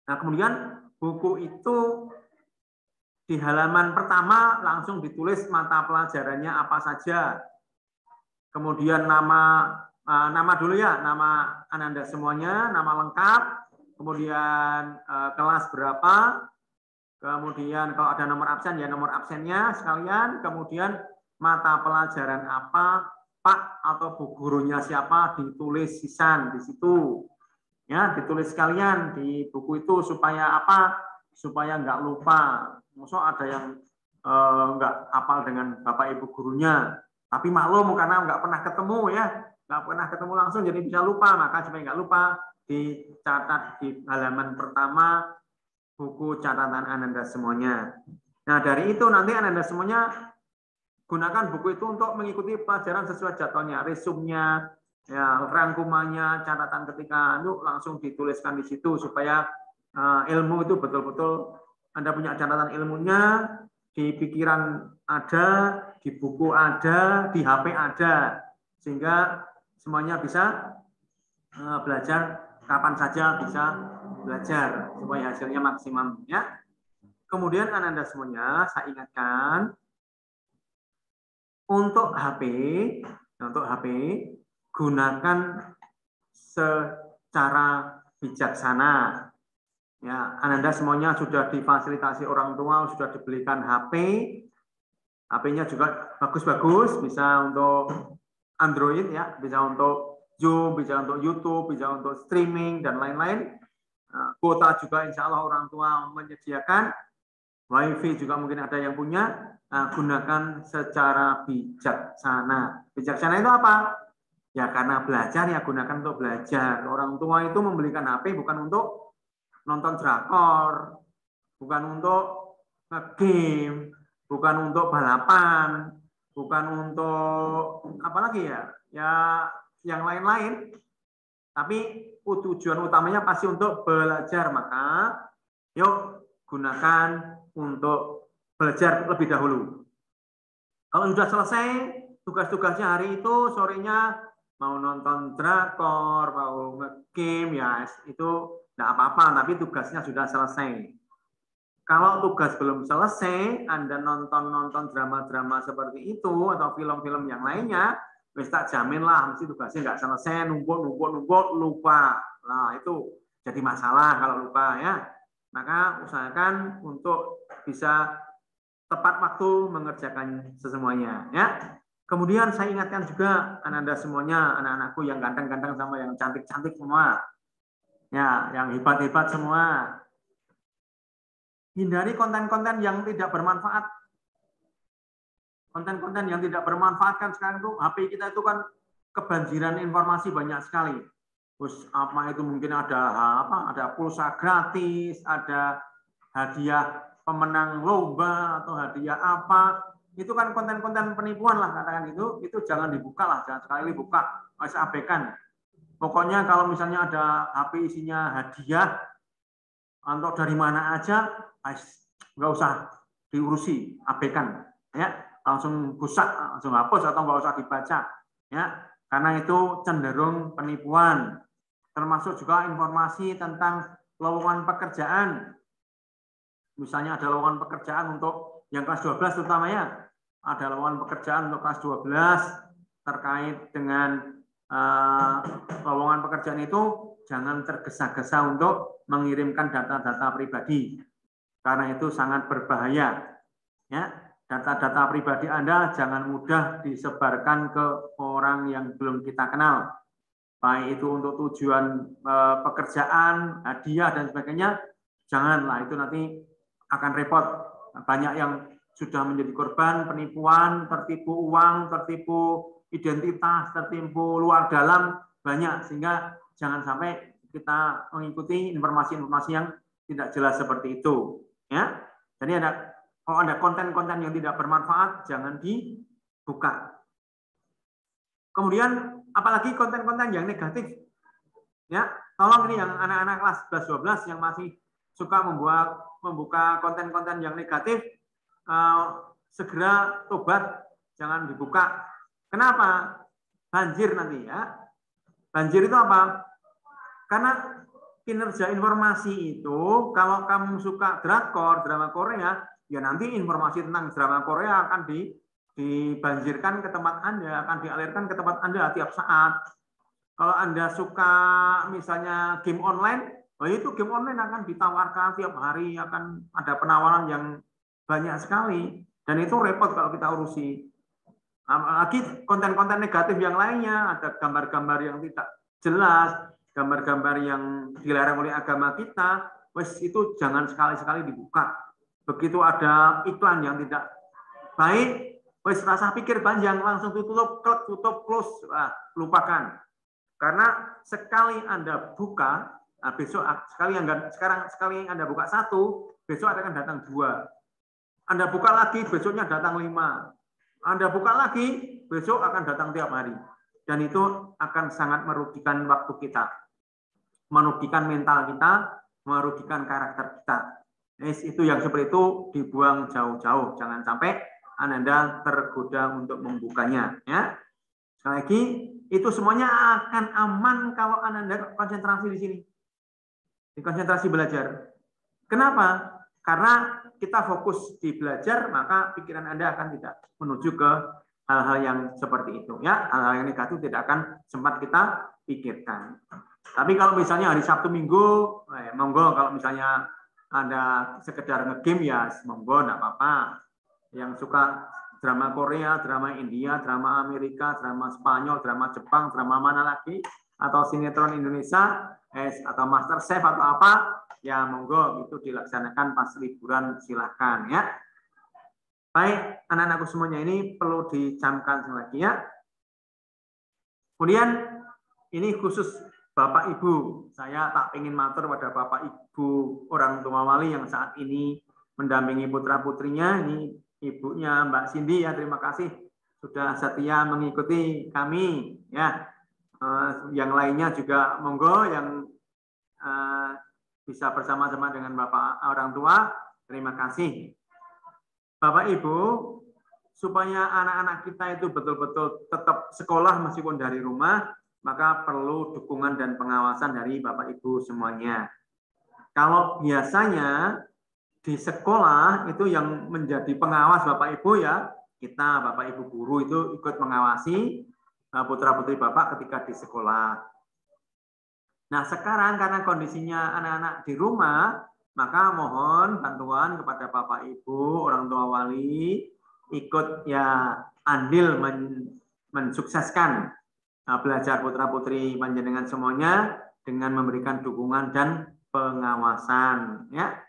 Nah, kemudian buku itu di halaman pertama langsung ditulis mata pelajarannya apa saja. Kemudian nama dulu ya, nama Anda semuanya, nama lengkap, kemudian kelas berapa. Kemudian kalau ada nomor absen ya nomor absennya sekalian, kemudian mata pelajaran apa, Pak atau Bu gurunya siapa ditulis sisan di situ. Ya, ditulis sekalian di buku itu supaya apa? Supaya nggak lupa. Maksud ada yang nggak hafal dengan Bapak Ibu gurunya, tapi maklum karena nggak pernah ketemu ya, nggak pernah ketemu langsung jadi bisa lupa, maka supaya nggak lupa dicatat di halaman pertama buku catatan Anda semuanya. Nah, dari itu nanti Anda semuanya gunakan buku itu untuk mengikuti pelajaran sesuai jadwalnya, resumnya, ya, rangkumannya, catatan ketika langsung dituliskan di situ supaya ilmu itu betul-betul Anda punya catatan ilmunya, di pikiran ada, di buku ada, di HP ada, sehingga semuanya bisa belajar kapan saja bisa belajar supaya hasilnya maksimum ya. Kemudian Anda semuanya saya ingatkan Untuk HP gunakan secara bijaksana. Ya, Ananda semuanya sudah difasilitasi orang tua, sudah dibelikan HP. HP-nya juga bagus-bagus, bisa untuk Android ya, bisa untuk Zoom, bisa untuk YouTube, bisa untuk streaming dan lain-lain. Kuota juga insya Allah orang tua menyediakan. WiFi juga mungkin ada yang punya. Gunakan secara bijaksana. Bijaksana itu apa? Ya karena belajar ya gunakan untuk belajar. Orang tua itu membelikan HP bukan untuk nonton drakor, bukan untuk nge-game, bukan untuk balapan, bukan untuk apa lagi ya? Ya yang lain-lain. Tapi tujuan utamanya pasti untuk belajar. Maka yuk gunakan untuk belajar lebih dahulu. Kalau sudah selesai tugas-tugasnya hari itu, sorenya mau nonton drakor, mau nge-game, ya itu tidak apa-apa, tapi tugasnya sudah selesai. Kalau tugas belum selesai, Anda nonton drama-drama seperti itu, atau film-film yang lainnya, wis tak jamin lah, mesti tugasnya nggak selesai, numpuk, lupa. Nah, itu jadi masalah kalau lupa ya. Maka usahakan untuk bisa tepat waktu mengerjakan semuanya ya. Kemudian saya ingatkan juga Anda semuanya, anak-anakku yang ganteng-ganteng sama yang cantik-cantik semua. Ya, yang hebat-hebat semua. Hindari konten-konten yang tidak bermanfaat. Konten-konten yang tidak bermanfaat kan sekarang tuh HP kita itu kan kebanjiran informasi banyak sekali. Terus apa itu mungkin ada pulsa gratis, ada hadiah pemenang lomba atau hadiah apa, itu kan konten-konten penipuan lah katakan itu jangan dibuka lah, jangan sekali buka, harus abaikan. Pokoknya kalau misalnya ada HP isinya hadiah atau dari mana aja, nggak usah diurusi, abaikan, ya langsung busak, langsung hapus atau nggak usah dibaca, ya karena itu cenderung penipuan. Termasuk juga informasi tentang lowongan pekerjaan. Misalnya ada lowongan pekerjaan untuk yang kelas 12 terutama ya. Ada lowongan pekerjaan untuk kelas 12 terkait dengan lowongan pekerjaan itu, jangan tergesa-gesa untuk mengirimkan data-data pribadi. Karena itu sangat berbahaya. Ya, data-data pribadi Anda jangan mudah disebarkan ke orang yang belum kita kenal. Baik itu untuk tujuan pekerjaan, hadiah dan sebagainya, janganlah, itu nanti akan repot. Banyak yang sudah menjadi korban penipuan, tertipu uang, tertipu identitas, tertipu luar dalam, banyak, sehingga jangan sampai kita mengikuti informasi-informasi yang tidak jelas seperti itu. Ya, jadi kalau ada konten-konten yang tidak bermanfaat, jangan dibuka. Kemudian apalagi konten-konten yang negatif. Ya, tolong ini yang anak-anak kelas 11 12 yang masih suka membuka konten-konten yang negatif, segera tobat, jangan dibuka. Kenapa? Banjir nanti ya. Banjir itu apa? Karena kinerja informasi itu, kalau kamu suka drakor, drama Korea, ya nanti informasi tentang drama Korea akan dibanjirkan ke tempat Anda, akan dialirkan ke tempat Anda tiap saat. Kalau Anda suka misalnya game online, itu game online akan ditawarkan tiap hari, akan ada penawaran yang banyak sekali, dan itu repot kalau kita urusi. Apalagi konten-konten negatif yang lainnya, ada gambar-gambar yang tidak jelas, gambar-gambar yang dilarang oleh agama kita, itu jangan sekali-sekali dibuka. Begitu ada iklan yang tidak baik, rasa pikir panjang, langsung tutup, close, lupakan. Karena sekali Anda buka, besok sekali Anda buka satu, besok akan datang dua. Anda buka lagi, besoknya datang 5. Anda buka lagi, besok akan datang tiap hari. Dan itu akan sangat merugikan waktu kita, merugikan mental kita, merugikan karakter kita. Itu yang seperti itu dibuang jauh-jauh. Jangan sampai Anda tergoda untuk membukanya. Ya. Sekali lagi, itu semuanya akan aman kalau Anda konsentrasi di sini. Di konsentrasi belajar. Kenapa? Karena kita fokus di belajar, maka pikiran Anda akan tidak menuju ke hal-hal yang seperti itu ya, hal-hal yang negatif tidak akan sempat kita pikirkan. Tapi kalau misalnya hari Sabtu Minggu, monggo kalau misalnya ada sekedar ngegame ya monggo enggak apa-apa. Yang suka drama Korea, drama India, drama Amerika, drama Spanyol, drama Jepang, drama mana lagi, atau sinetron Indonesia, atau Master Chef atau apa, ya monggo itu dilaksanakan pas liburan silahkan ya. Baik, anak-anakku semuanya ini perlu dicamkan lagi ya. Kemudian ini khusus Bapak Ibu, saya tak ingin matur pada Bapak Ibu orang tua wali yang saat ini mendampingi putra-putrinya. Ini ibunya Mbak Cindy ya, terima kasih sudah setia mengikuti kami ya. Yang lainnya juga monggo yang bisa bersama-sama dengan Bapak orang tua, terima kasih. Bapak Ibu, supaya anak-anak kita itu betul-betul tetap sekolah meskipun dari rumah, maka perlu dukungan dan pengawasan dari Bapak Ibu semuanya. Kalau biasanya di sekolah itu yang menjadi pengawas Bapak Ibu ya, kita Bapak Ibu guru itu ikut mengawasi putra-putri Bapak ketika di sekolah. Nah sekarang karena kondisinya anak-anak di rumah, maka mohon bantuan kepada Bapak Ibu, orang tua wali, ikut ya andil mensukseskan belajar putra-putri panjenengan semuanya dengan memberikan dukungan dan pengawasan. Ya.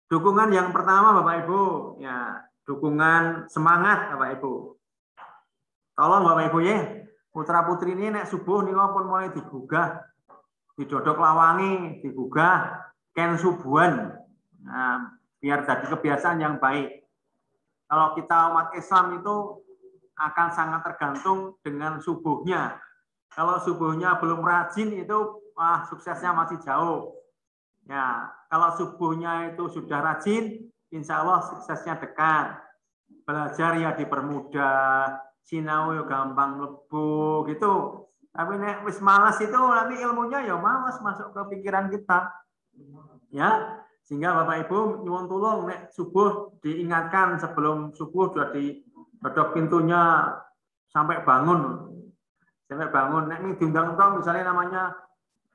Dukungan yang pertama Bapak Ibu, ya dukungan semangat Bapak Ibu. Tolong Bapak Ibu ya, putra-putri ini nek subuh nih pun mulai digugah, didodok lawangi, digugah, ken subuhan. Nah, biar jadi kebiasaan yang baik. Kalau kita umat Islam itu akan sangat tergantung dengan subuhnya. Kalau subuhnya belum rajin itu suksesnya masih jauh. Ya, kalau subuhnya itu sudah rajin, insya Allah suksesnya dekat. Belajar ya dipermudah, sinau ya gampang lebu gitu. Tapi nek wis malas itu nanti ilmunya ya malas masuk ke pikiran kita. Ya, sehingga Bapak Ibu nyuwun tulung nek subuh diingatkan sebelum subuh sudah didodok pintunya sampai bangun. Sampai bangun. Nek diundang misalnya namanya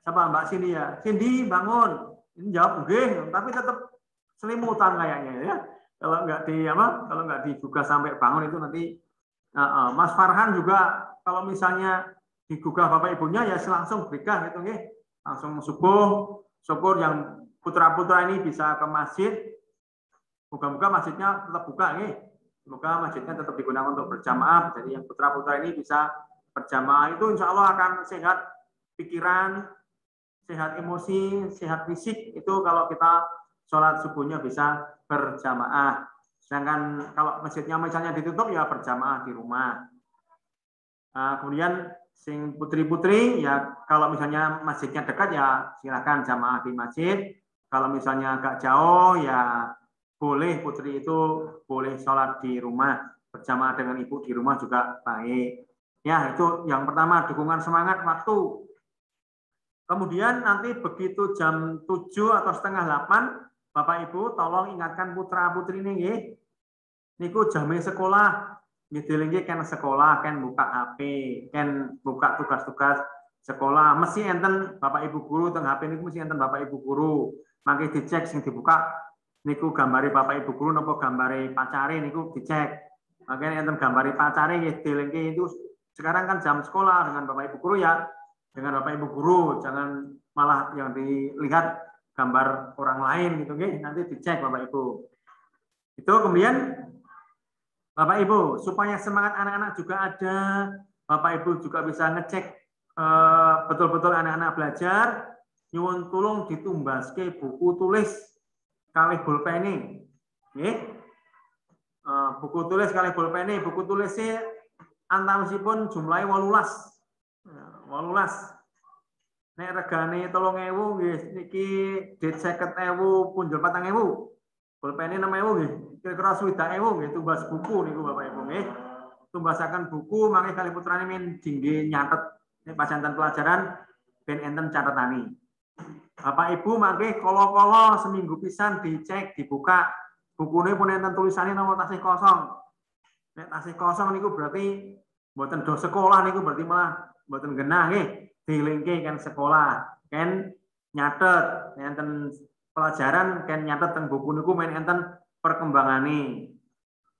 siapa Mbak Cindy ya. Cindy bangun. Ini jawab nggih, tapi tetap selimutan kayaknya ya. Kalau nggak digugah sampai bangun itu nanti Mas Farhan juga kalau misalnya digugah Bapak Ibunya ya langsung berkah gitu nggih. Langsung subuh, syukur yang putra-putra ini bisa ke masjid. Moga-moga masjidnya tetap buka nggih. Semoga masjidnya tetap digunakan untuk berjamaah. Jadi yang putra-putra ini bisa berjamaah itu insya Allah akan sehat pikiran, sehat emosi, sehat fisik itu kalau kita sholat subuhnya bisa berjamaah. Sedangkan kalau masjidnya misalnya ditutup ya berjamaah di rumah. Kemudian sing putri-putri ya kalau misalnya masjidnya dekat ya silakan jamaah di masjid. Kalau misalnya agak jauh ya boleh putri itu boleh sholat di rumah berjamaah dengan ibu di rumah juga baik. Ya itu yang pertama dukungan semangat waktu. Kemudian nanti begitu jam 7 atau setengah 8, Bapak Ibu tolong ingatkan putra-putri ini nggih. Niku jame sekolah. Nggih kan sekolah, kan buka HP, kan buka tugas-tugas sekolah. Mesti enten Bapak Ibu guru teng HP niku mesti enten Bapak Ibu guru. Mangke dicek sing dibuka niku gambare Bapak Ibu guru napa gambare pacare niku dicek. Makanya enten gambare pacare nggih dilengke itu sekarang kan jam sekolah dengan Bapak Ibu guru ya. Dengan Bapak Ibu guru, jangan malah yang dilihat gambar orang lain gitu, okay? Nanti dicek Bapak Ibu. Itu kemudian Bapak Ibu supaya semangat anak-anak juga ada, Bapak Ibu juga bisa ngecek betul-betul anak-anak belajar. Nyuwun tulung ditumbaske buku tulis kalih pulpene, okay? Buku tulis kalih pulpene, buku tulisnya antawisipun jumlahnya 18. 18. Nek regane 3.000 nggih niki dit 50.000 punjul 4.000. Pulpene 6.000 nggih. Kira-kira 60.000 nggih tumbas buku niku Bapak Ibu nggih. Tumbasaken buku mangke kali putrane men dingge nyatet nek pasanten pelajaran ben enten catetane. Bapak Ibu mangke kala-kala seminggu pisan dicek dibuka bukune pun enten tulisane napa tasih kosong. Nek tasih kosong niku berarti mboten do sekolah niku berarti malah mboten genah nggih. Dilingke kan sekolah, kan nyatet enten pelajaran kan nyatet teng buku niku men enten perkembangane.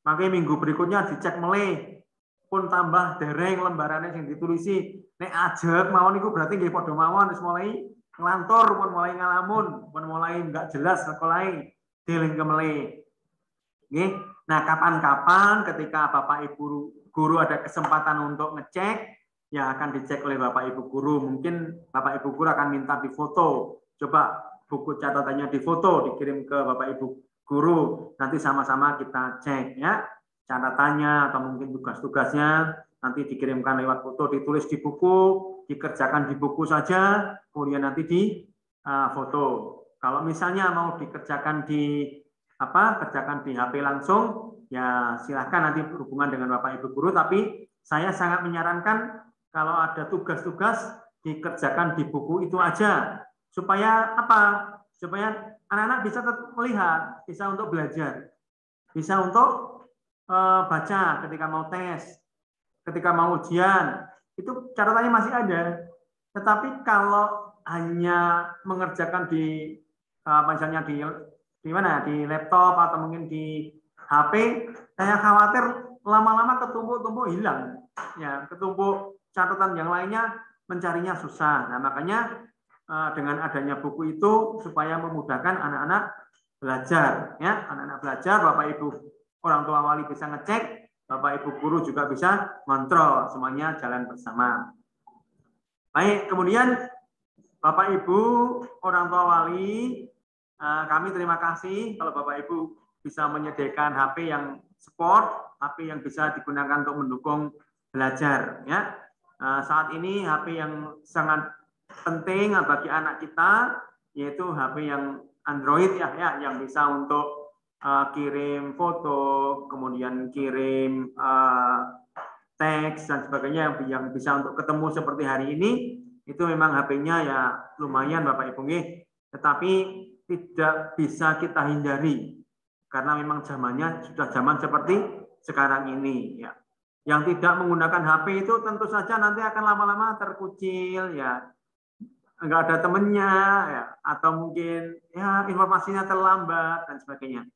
Makanya minggu berikutnya dicek melih pun tambah dereng lembarannya yang ditulisi. Nek ajek mawon niku berarti nggih padha mawon wis mulai ngelantur, pun mulai ngalamun, pun mulai enggak jelas sekolahe. Dilingke melih. Nggih. Nah, kapan-kapan ketika Bapak Ibu guru ada kesempatan untuk ngecek, ya akan dicek oleh Bapak Ibu guru. Mungkin Bapak Ibu guru akan minta difoto. Coba buku catatannya difoto, dikirim ke Bapak Ibu guru. Nanti sama-sama kita cek ya. Catatannya atau mungkin tugas-tugasnya nanti dikirimkan lewat foto, ditulis di buku, dikerjakan di buku saja, kemudian nanti di foto. Kalau misalnya mau dikerjakan kerjakan di HP langsung, ya silahkan nanti berhubungan dengan Bapak Ibu guru, tapi saya sangat menyarankan kalau ada tugas-tugas dikerjakan di buku itu aja. Supaya apa? Supaya anak-anak bisa tetap melihat, bisa untuk belajar, bisa untuk baca ketika mau tes, ketika mau ujian, itu catatannya masih ada. Tetapi kalau hanya mengerjakan di misalnya di mana, di laptop atau mungkin di HP, saya khawatir lama-lama ketumpuk-tumpuk hilang, ya ketumpuk catatan yang lainnya mencarinya susah. Nah makanya dengan adanya buku itu supaya memudahkan anak-anak belajar, ya anak-anak belajar, Bapak Ibu orang tua wali bisa ngecek, Bapak Ibu guru juga bisa kontrol, semuanya jalan bersama. Baik, kemudian Bapak Ibu orang tua wali, kami terima kasih kalau Bapak Ibu bisa menyediakan HP yang sport, HP yang bisa digunakan untuk mendukung belajar. Ya, saat ini HP yang sangat penting bagi anak kita yaitu HP yang Android ya, yang bisa untuk kirim foto, kemudian kirim teks dan sebagainya yang bisa untuk ketemu seperti hari ini. Itu memang HP-nya ya lumayan Bapak Ibu nggih, tetapi tidak bisa kita hindari karena memang zamannya sudah zaman seperti sekarang ini ya. Yang tidak menggunakan HP itu tentu saja nanti akan lama-lama terkucil ya, enggak ada temennya ya, atau mungkin ya informasinya terlambat dan sebagainya.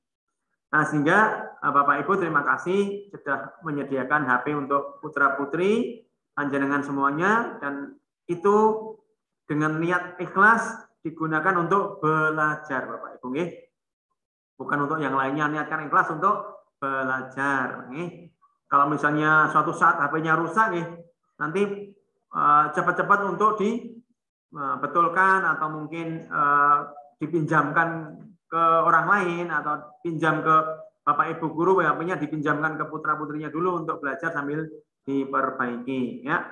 Nah, sehingga Bapak Ibu terima kasih sudah menyediakan HP untuk putra-putri panjenengan semuanya, dan itu dengan niat ikhlas digunakan untuk belajar Bapak Ibu nggih. Bukan untuk yang lainnya, niatkan ikhlas untuk belajar nggih. Kalau misalnya suatu saat HP-nya rusak nggih, nanti cepat-cepat untuk dibetulkan atau mungkin dipinjamkan ke orang lain atau pinjam ke Bapak Ibu guru, HP-nya dipinjamkan ke putra-putrinya dulu untuk belajar sambil diperbaiki ya.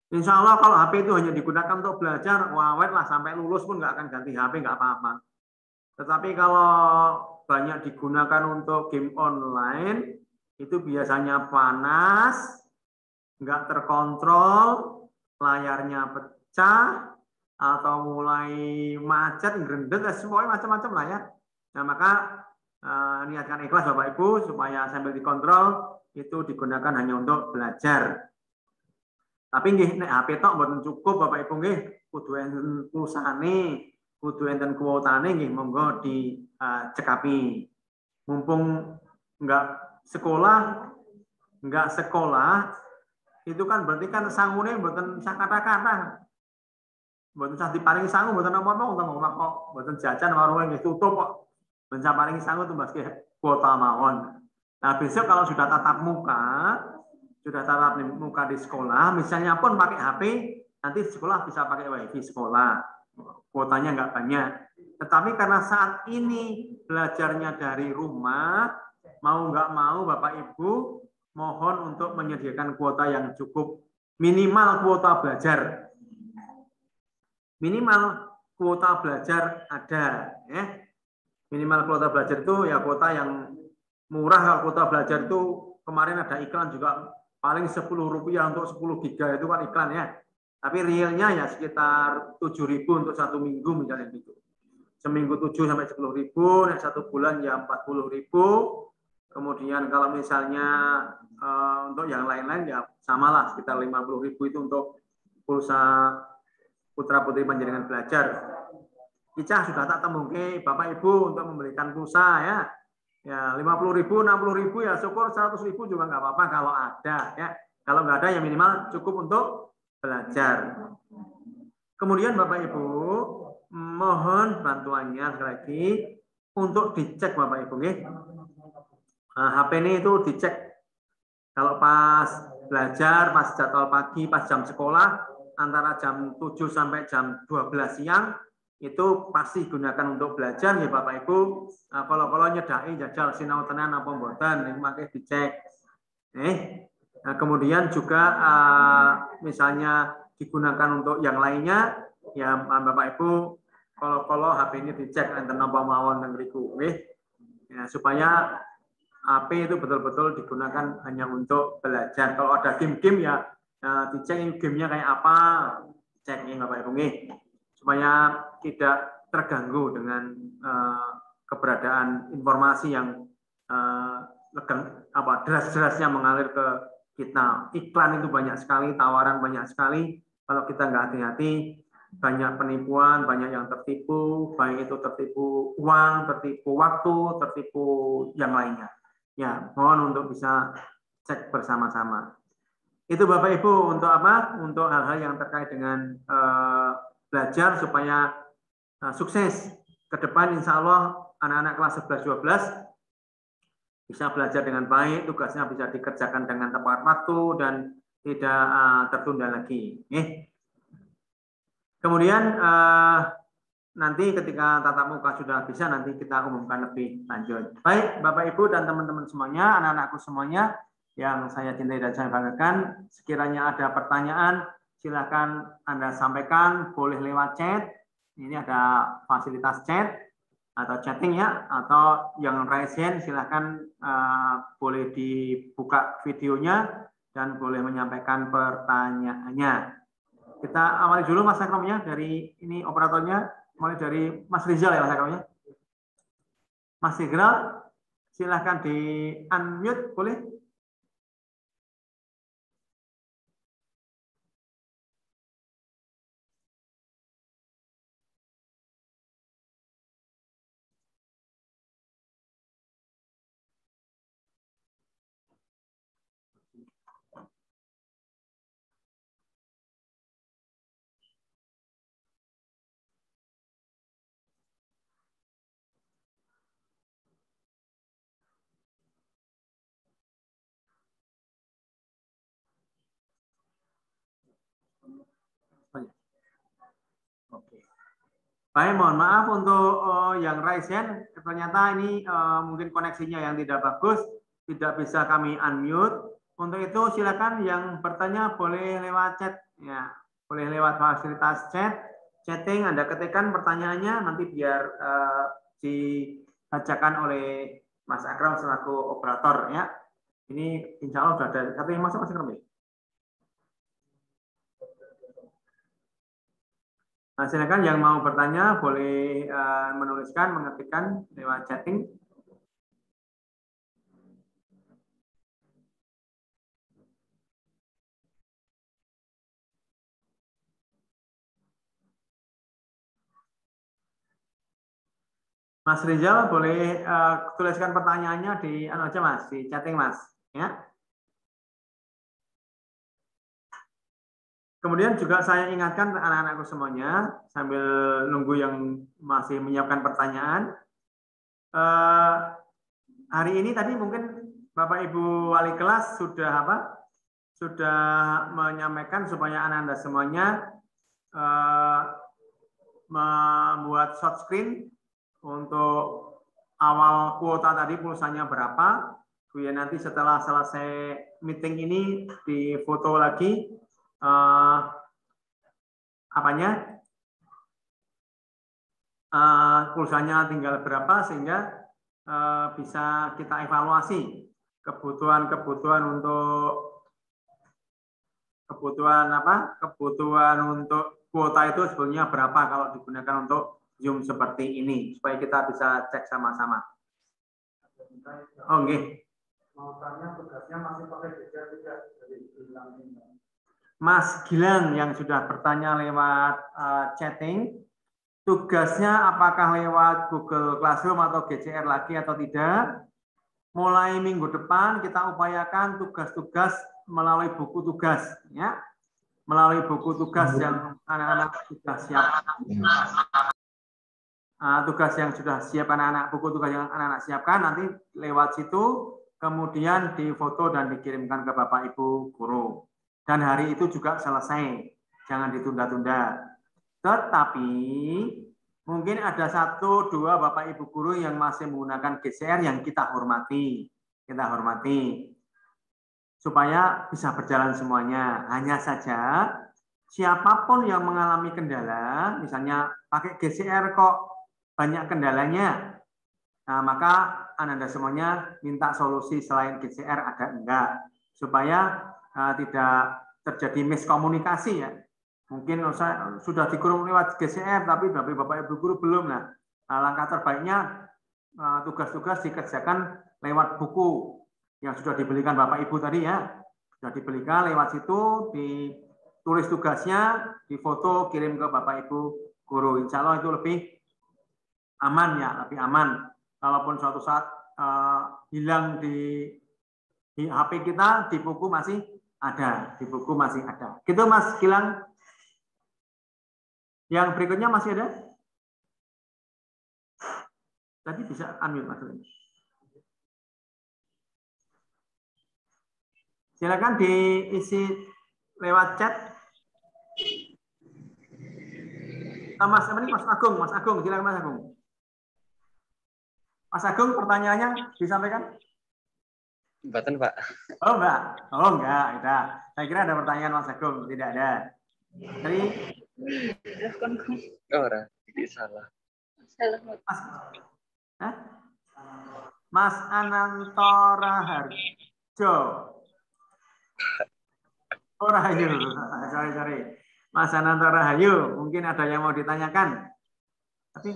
Insya Allah kalau HP itu hanya digunakan untuk belajar, wawet lah sampai lulus pun nggak akan ganti HP, nggak apa-apa. Tetapi kalau banyak digunakan untuk game online, itu biasanya panas, nggak terkontrol, layarnya pecah, atau mulai macet, ngerendet, semuanya macam-macam lah ya. Nah maka niatkan ikhlas Bapak Ibu supaya sambil dikontrol itu digunakan hanya untuk belajar. Tapi nggih nek HP tok mboten cukup Bapak Ibu nggih, kudu enten pulsane, kudu enten kuotane nggih, monggo dicekapi. Mumpung enggak sekolah itu kan berarti kan sangune mboten sak kata-kata. Mboten usah diparingi sangu mboten apa-apa wong kok mboten jajan warung nggih tutup kok. Mboten usah paringi sangu tumbas kuota mawon. Nah, besok kalau sudah tatap muka di sekolah, misalnya pun pakai HP, nanti sekolah bisa pakai WiFi sekolah. Kuotanya nggak banyak. Tetapi karena saat ini belajarnya dari rumah, mau nggak mau Bapak Ibu mohon untuk menyediakan kuota yang cukup, minimal kuota belajar. Minimal kuota belajar ada. Ya. Minimal kuota belajar itu ya kuota yang murah. Kalau kuota belajar itu kemarin ada iklan juga, paling Rp10 untuk 10 giga itu kan iklan ya. Tapi realnya ya sekitar 7.000 untuk 1 minggu misalnya gitu. Seminggu 7 sampai 10.000, satu bulan ya 40.000. Kemudian kalau misalnya untuk yang lain-lain ya samalah sekitar 50.000 itu untuk pulsa putra putri panjenengan belajar. Icah sudah tak temuke Bapak Ibu untuk memberikan pulsa ya. Ya 50.000, 60.000 ya syukur, 100.000 juga nggak apa-apa kalau ada ya. Kalau nggak ada ya minimal cukup untuk belajar. Kemudian Bapak Ibu mohon bantuannya sekali lagi untuk dicek Bapak Ibu nih. Nah, HP ini itu dicek kalau pas belajar, pas jadwal pagi, pas jam sekolah antara jam 7 sampai jam 12 siang itu pasti gunakan untuk belajar ya Bapak Ibu. Nah, kalau nyedai jajal sinau tenan apa mboten ini makanya dicek. Nah, kemudian juga misalnya digunakan untuk yang lainnya ya Bapak Ibu kalau HP ini dicek enten napa mawon teng mriku ya, supaya HP itu betul-betul digunakan hanya untuk belajar. Kalau ada game-game ya dicek gamenya kayak apa, cek ini Bapak Ibu supaya tidak terganggu dengan keberadaan informasi yang deras-derasnya mengalir ke kita. Iklan itu banyak sekali, tawaran banyak sekali. Kalau kita nggak hati-hati, banyak penipuan, banyak yang tertipu, baik itu tertipu uang, tertipu waktu, tertipu yang lainnya. Ya, mohon untuk bisa cek bersama-sama. Itu Bapak Ibu untuk apa? Untuk hal-hal yang terkait dengan belajar supaya sukses ke depan. Insya Allah anak-anak kelas 11-12 bisa belajar dengan baik, tugasnya bisa dikerjakan dengan tepat waktu dan tidak tertunda lagi. Kemudian nanti ketika tatap muka sudah bisa, nanti kita umumkan lebih lanjut. Baik, Bapak Ibu dan teman-teman semuanya, anak-anakku semuanya yang saya cintai dan saya banggakan, sekiranya ada pertanyaan, silakan Anda sampaikan, boleh lewat chat. Ini ada fasilitas chat atau chatting ya, atau yang raise hand silakan boleh dibuka videonya dan boleh menyampaikan pertanyaannya. Kita awali dulu Mas Akromnya dari ini operatornya, mulai dari Mas Rizal ya Mas Akromnya. Mas Rizal, silahkan di unmute boleh. Oke. Baik, mohon maaf untuk yang raise hand, ternyata ini mungkin koneksinya yang tidak bagus, tidak bisa kami unmute. Untuk itu silakan yang bertanya boleh lewat chat, ya, boleh lewat fasilitas chat, chatting. Anda ketikkan pertanyaannya nanti biar dibacakan oleh Mas Akram selaku operator, ya. Ini insya Allah sudah ada. Satu yang masuk Mas Akram ya? Nah, silakan yang mau bertanya boleh menuliskan, mengetikkan lewat chatting. Mas Rizal boleh tuliskan pertanyaannya di aja Mas, di chatting Mas, ya. Kemudian juga saya ingatkan anak-anakku semuanya sambil nunggu yang masih menyiapkan pertanyaan. Hari ini tadi mungkin Bapak Ibu wali kelas sudah apa? Sudah menyampaikan supaya anak-anak semuanya membuat short screen untuk awal kuota tadi pulsanya berapa. Kemudian nanti setelah selesai meeting ini di foto lagi pulsanya tinggal berapa sehingga bisa kita evaluasi kebutuhan untuk kuota itu sebenarnya berapa kalau digunakan untuk Zoom seperti ini supaya kita bisa cek sama-sama. Oh, nggih. Mau tanya tugasnya masih pakai GCR tidak? Dari Gilang ini. Mas Gilang yang sudah bertanya lewat chatting, tugasnya apakah lewat Google Classroom atau GCR lagi atau tidak? Mulai minggu depan kita upayakan tugas-tugas melalui buku tugas, ya, melalui buku tugas yang anak-anak sudah siap. Tugas yang sudah siap anak-anak, buku tugas yang anak-anak siapkan nanti lewat situ, kemudian difoto dan dikirimkan ke Bapak Ibu guru. Dan hari itu juga selesai, jangan ditunda-tunda. Tetapi mungkin ada 1-2 Bapak Ibu guru yang masih menggunakan GCR yang kita hormati. Kita hormati. Supaya bisa berjalan semuanya. Hanya saja siapapun yang mengalami kendala, misalnya pakai GCR kok banyak kendalanya, nah maka Anda semuanya minta solusi selain GCR ada enggak, supaya tidak terjadi miskomunikasi ya. Mungkin saya sudah dikirim lewat GCR tapi Bapak Ibu guru belum. Nah, langkah terbaiknya tugas-tugas dikerjakan lewat buku yang sudah dibelikan Bapak Ibu tadi ya. Sudah dibelikan lewat situ, ditulis tugasnya, difoto, kirim ke Bapak Ibu guru. Insya Allah itu lebih aman ya, lebih aman. Kalaupun suatu saat hilang di HP kita, di buku masih ada, di buku masih ada. Gitu Mas Gilang. Yang berikutnya masih ada? Tadi bisa unmute Mas. Silakan diisi lewat chat. Mas Agung, silakan Mas Agung. Mas Agung, pertanyaannya disampaikan? Jembatan, Pak. Oh, enggak. Oh, enggak. Tidak. Saya kira ada pertanyaan Mas Agung. Tidak ada. Dari? Oh, tidak salah. Mas Anantara Harjo. Oh, Rahayu. Sorry. Mas Anantara Rahayu. Mungkin ada yang mau ditanyakan. Tapi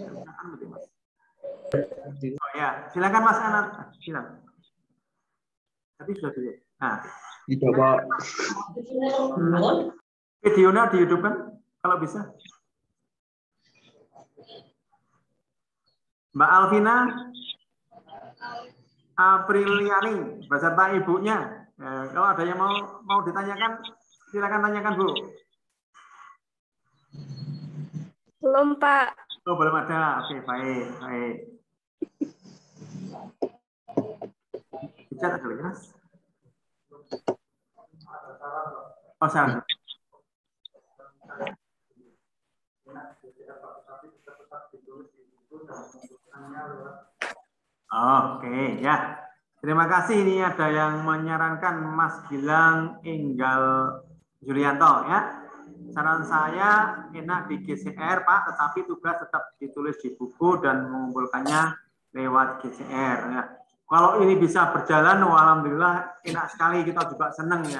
Mas. Oh ya, silakan Mas Anant. Silakan. Tapi sudah dulu. Nah, coba videonya di YouTube kan, kalau bisa. Mbak Alvina Apriliani beserta ibunya. Kalau ada yang mau ditanyakan, silakan tanyakan Bu. Belum Pak. Oh belum ada. Oke baik. Bicara kali Mas. Oh salah. Oke ya. Terima kasih. Ini ada yang menyarankan Mas Gilang Enggal Julianto ya. Saran saya enak di GCR Pak, tetapi tugas tetap ditulis di buku dan mengumpulkannya lewat GCR ya. Kalau ini bisa berjalan, alhamdulillah enak sekali, kita juga senang ya.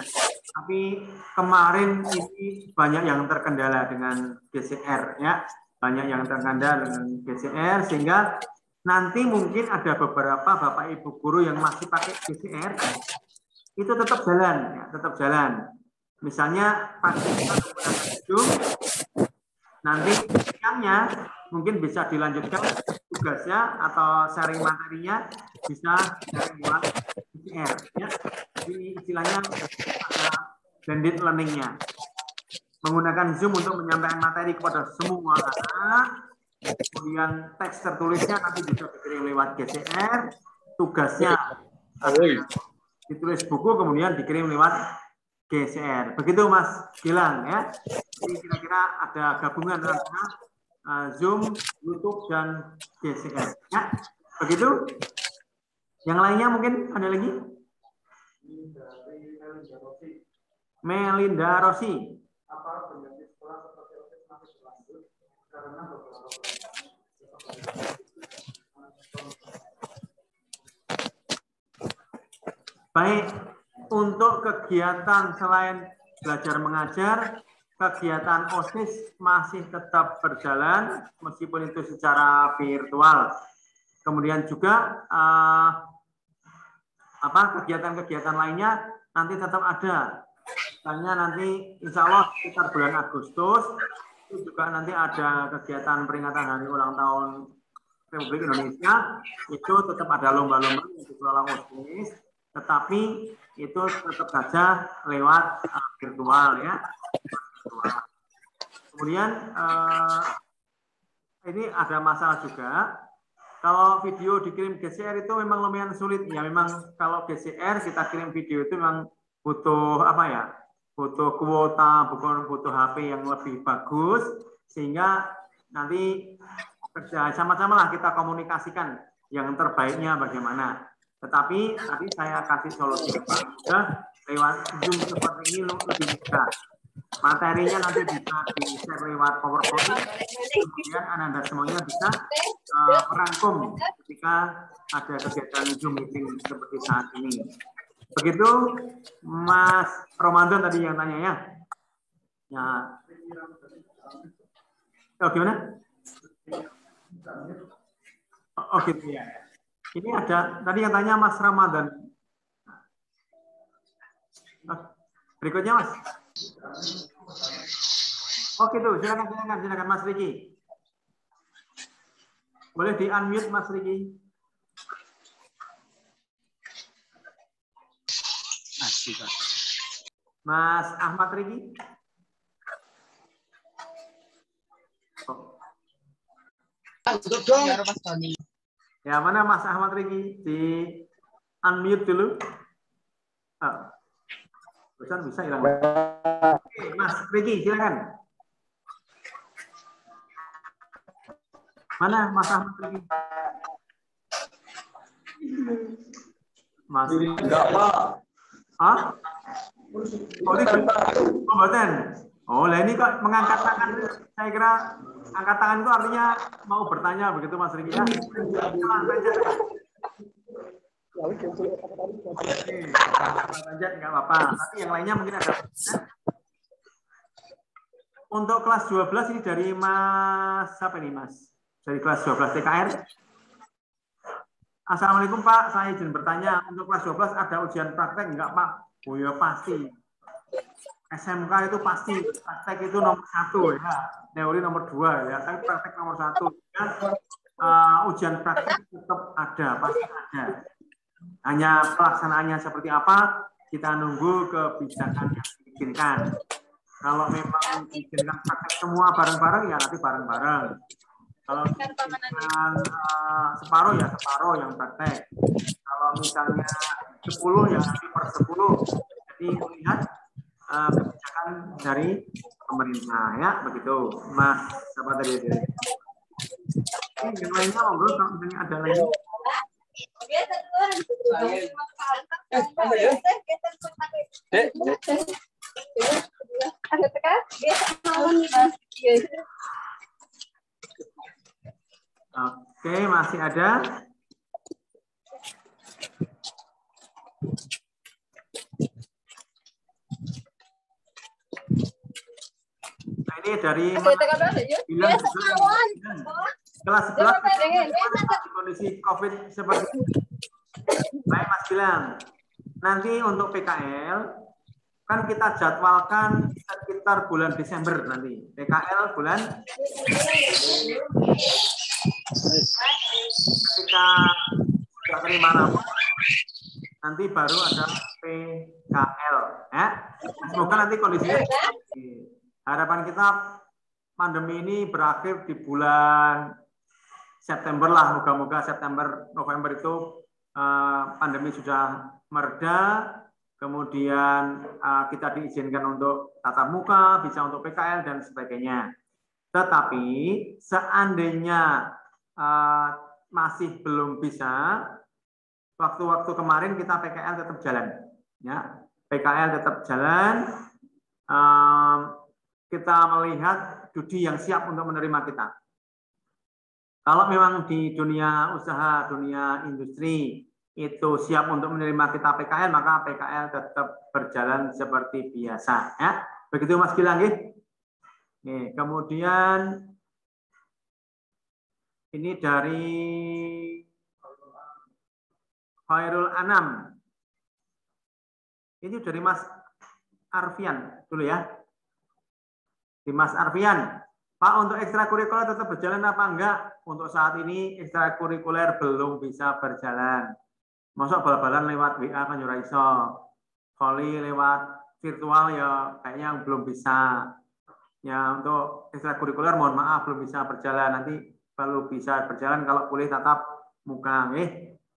Tapi kemarin ini banyak yang terkendala dengan GCR ya, banyak yang terkendala dengan GCR sehingga nanti mungkin ada beberapa Bapak Ibu guru yang masih pakai GCR itu tetap jalan ya, tetap jalan. Misalnya pas kita menggunakan Zoom, nanti siangnya mungkin bisa dilanjutkan tugasnya atau sharing materinya bisa sharing lewat GCR ya. Ini istilahnya ada blended learning-nya. Menggunakan Zoom untuk menyampaikan materi kepada semua anak. Kemudian teks tertulisnya nanti bisa dikirim lewat GCR. Tugasnya ditulis buku kemudian dikirim lewat GCR. Begitu Mas Gilang ya. Jadi kira-kira ada gabungan antara Zoom, YouTube dan GCR ya. Begitu. Yang lainnya mungkin ada lagi? Melinda Rossi. Apa berganti sekolah seperti office masih berlanjut karena beberapa baik. Untuk kegiatan selain belajar mengajar, kegiatan OSIS masih tetap berjalan meskipun itu secara virtual. Kemudian juga kegiatan-kegiatan lainnya nanti tetap ada. Misalnya nanti insya Allah sekitar bulan Agustus itu juga nanti ada kegiatan peringatan hari ulang tahun Republik Indonesia, itu tetap ada lomba-lomba yang dikelola Muslimis, tetapi itu tetap saja lewat virtual ya. Kemudian ini ada masalah juga. Kalau video dikirim GCR itu memang lumayan sulit ya. Memang kalau GCR kita kirim video itu memang butuh apa ya? Butuh kuota, bukan butuh HP yang lebih bagus, sehingga nanti kerja sama-sama lah kita komunikasikan yang terbaiknya bagaimana. Tetapi tadi saya kasih solusi sudah lewat Zoom seperti ini lebih mudah. Materinya nanti bisa di-share lewat PowerPoint, kemudian Anda semuanya bisa merangkum ketika ada kegiatan Zoom meeting seperti saat ini. Begitu Mas Ramadan tadi yang tanya ya. Ya. Oh, gimana? Oh gitu ya. Ini ada tadi yang tanya Mas Ramadan. Berikutnya Mas. Oh gitu, silakan Mas Riki. Boleh di unmute Mas Riki. Mas Ahmad Riki. Oh. Ya, mana Mas Ahmad Riki? Di unmute dulu. Oh. Bisa hilang. Oke, Mas Riki, silakan. Mana Mas Ahmad Riki? Mas Enggak, Pak. Hah? Oh, pembuatan. Oh, lah ini kok mengangkat tangan. Saya kira angkat tangan itu artinya mau bertanya begitu Mas Riki ya. Oke, nggak apa-apa. Tapi yang lainnya mungkin ada. Untuk kelas 12 ini dari Mas siapa ini Mas? Dari kelas 12 TKR. Assalamualaikum Pak, saya izin bertanya, untuk kelas 12 ada ujian praktek enggak Pak? Oh ya pasti. SMK itu pasti, praktek itu nomor 1 ya, teori nomor 2 ya, tapi praktek nomor 1. Ya, ujian praktek tetap ada, pasti ada. Hanya pelaksanaannya seperti apa, kita nunggu kebijakan yang diizinkan. Kalau memang diizinkan praktek semua bareng-bareng, ya nanti bareng-bareng. Kalau separuh ya separuh yang praktek. Kalau misalnya 10 ya nanti per 10. Jadi melihat kebijakan dari pemerintah ya begitu. Mas siapa tadi? Yang lainnya monggo kalau misalnya ada lagi. Oke, masih ada. Nah, ini dari kelas 11 kondisi COVID seperti ini. Baik Mas Gilang. Nanti untuk PKL kan kita jadwalkan sekitar bulan Desember nanti. PKL bulan ketika sudah terima rapor nanti baru ada PKL ya. Semoga nanti kondisinya harapan kita pandemi ini berakhir di bulan September lah, moga-moga September November itu pandemi sudah mereda, kemudian kita diizinkan untuk tatap muka, bisa untuk PKL dan sebagainya. Tetapi seandainya masih belum bisa, waktu-waktu kemarin kita PKL tetap jalan, ya PKL tetap jalan. Kita melihat Dudi yang siap untuk menerima kita. Kalau memang di dunia usaha, dunia industri itu siap untuk menerima kita PKL, maka PKL tetap berjalan seperti biasa. Ya, begitu Mas Gilang. Nih, kemudian ini dari Khairul Anam. Ini dari Mas Arfian dulu ya. Di Mas Arfian, Pak, untuk ekstrakurikuler tetap berjalan apa enggak? Untuk saat ini ekstrakurikuler belum bisa berjalan. Masuk bal-balan lewat WA kan ora iso. Volley lewat virtual ya kayaknya belum bisa. Ya untuk ekstrakurikuler mohon maaf belum bisa berjalan. Nanti baru bisa berjalan kalau boleh tatap muka.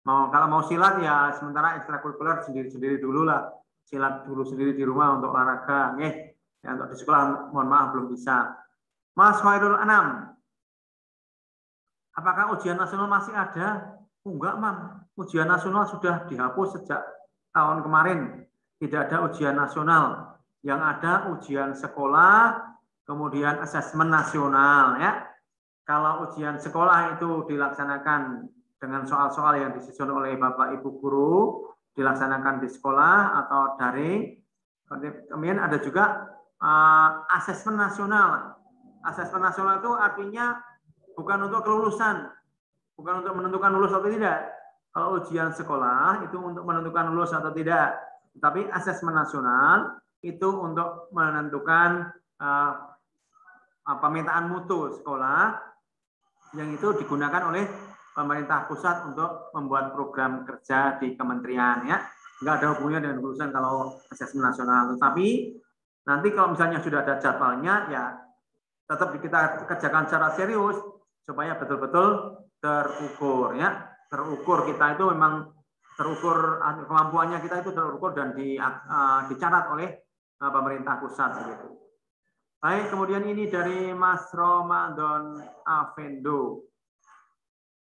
Kalau mau silat ya sementara ekstrakurikuler sendiri-sendiri dulu lah. Silat dulu sendiri di rumah untuk olahraga. Ya, untuk di sekolah mohon maaf belum bisa. Mas Khairul Anam, apakah ujian nasional masih ada? Enggak, Mam. Ujian nasional sudah dihapus sejak tahun kemarin. Tidak ada ujian nasional. Yang ada ujian sekolah, kemudian asesmen nasional. Ya. Kalau ujian sekolah itu dilaksanakan dengan soal-soal yang disusun oleh Bapak Ibu guru, dilaksanakan di sekolah atau daring. Kemudian ada juga asesmen nasional. Asesmen nasional itu artinya bukan untuk kelulusan, bukan untuk menentukan lulus atau tidak. Kalau ujian sekolah itu untuk menentukan lulus atau tidak. Tapi asesmen nasional itu untuk menentukan pemetaan mutu sekolah yang itu digunakan oleh pemerintah pusat untuk membuat program kerja di kementerian. Ya, nggak ada hubungannya dengan kelulusan kalau asesmen nasional. Tetapi nanti kalau misalnya sudah ada jadwalnya, ya tetap kita kerjakan secara serius supaya betul-betul terukur. Ya, terukur kita itu memang terukur kemampuannya kita itu terukur dan dicatat oleh pemerintah pusat. Gitu. Baik, kemudian ini dari Mas Ramadan Avendo.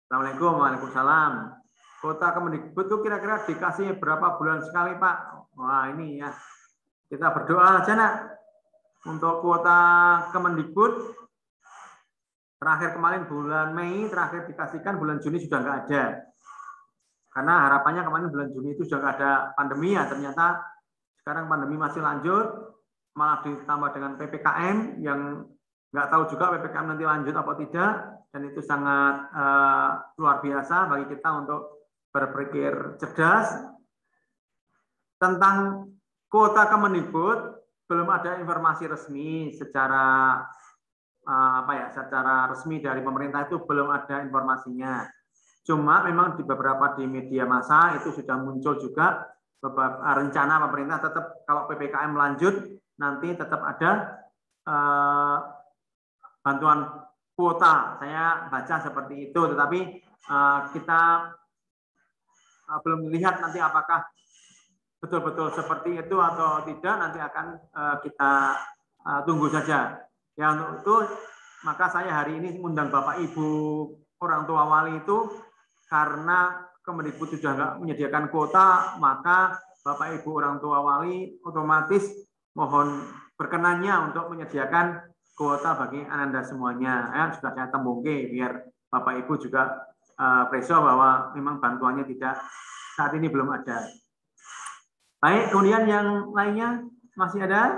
Assalamualaikum, waalaikumsalam. Kota Kemendikbud itu kira-kira dikasih berapa bulan sekali, Pak? Wah, ini ya. Kita berdoa aja, nak. Untuk kuota Kemendikbud, terakhir kemarin bulan Mei, terakhir dikasihkan bulan Juni sudah nggak ada. Karena harapannya kemarin bulan Juni itu sudah nggak ada pandemi ya, ternyata sekarang pandemi masih lanjut, malah ditambah dengan PPKM yang nggak tahu juga PPKM nanti lanjut apa tidak, dan itu sangat luar biasa bagi kita untuk berpikir cerdas. Tentang kuota Kemendikbud, belum ada informasi resmi secara secara resmi dari pemerintah itu belum ada informasinya. Cuma memang di beberapa di media massa itu sudah muncul juga rencana pemerintah tetap kalau PPKM lanjut nanti tetap ada bantuan kuota. Saya baca seperti itu, tetapi kita belum melihat nanti apakah betul-betul seperti itu atau tidak, nanti akan kita tunggu saja. Ya, untuk itu maka saya hari ini mengundang Bapak Ibu orang tua wali itu karena Kemendikbud sudah nggak menyediakan kuota, maka Bapak Ibu orang tua wali otomatis mohon berkenannya untuk menyediakan kuota bagi Ananda semuanya. Ya, sudah saya tembungke biar Bapak Ibu juga preso bahwa memang bantuannya tidak saat ini belum ada. Baik, kemudian yang lainnya masih ada?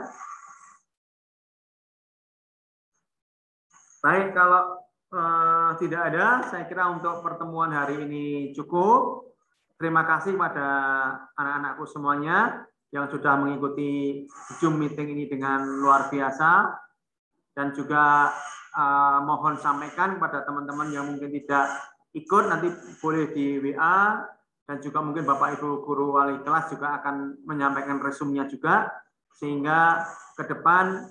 Baik, kalau tidak ada, saya kira untuk pertemuan hari ini cukup. Terima kasih pada anak-anakku semuanya yang sudah mengikuti Zoom meeting ini dengan luar biasa. Dan juga mohon sampaikan kepada teman-teman yang mungkin tidak ikut, nanti boleh di WA. Dan juga mungkin Bapak Ibu guru wali kelas juga akan menyampaikan resumnya juga, sehingga ke depan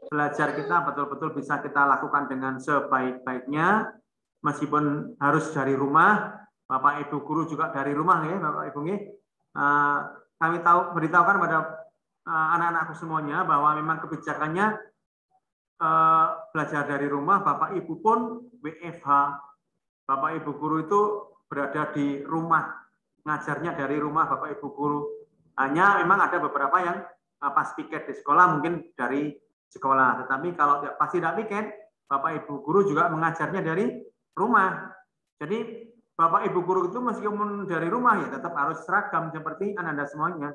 belajar kita betul-betul bisa kita lakukan dengan sebaik-baiknya, meskipun harus dari rumah. Bapak Ibu guru juga dari rumah ya, Bapak Ibu. Kami beritahukan kepada anak-anakku semuanya bahwa memang kebijakannya belajar dari rumah. Bapak Ibu pun WFH. Bapak Ibu guru itu berada di rumah, ngajarnya dari rumah Bapak Ibu guru. Hanya memang ada beberapa yang pas piket di sekolah mungkin dari sekolah. Tetapi kalau pasti tidak piket, Bapak Ibu guru juga mengajarnya dari rumah. Jadi Bapak Ibu guru itu meskipun dari rumah ya tetap harus seragam seperti Anda semuanya.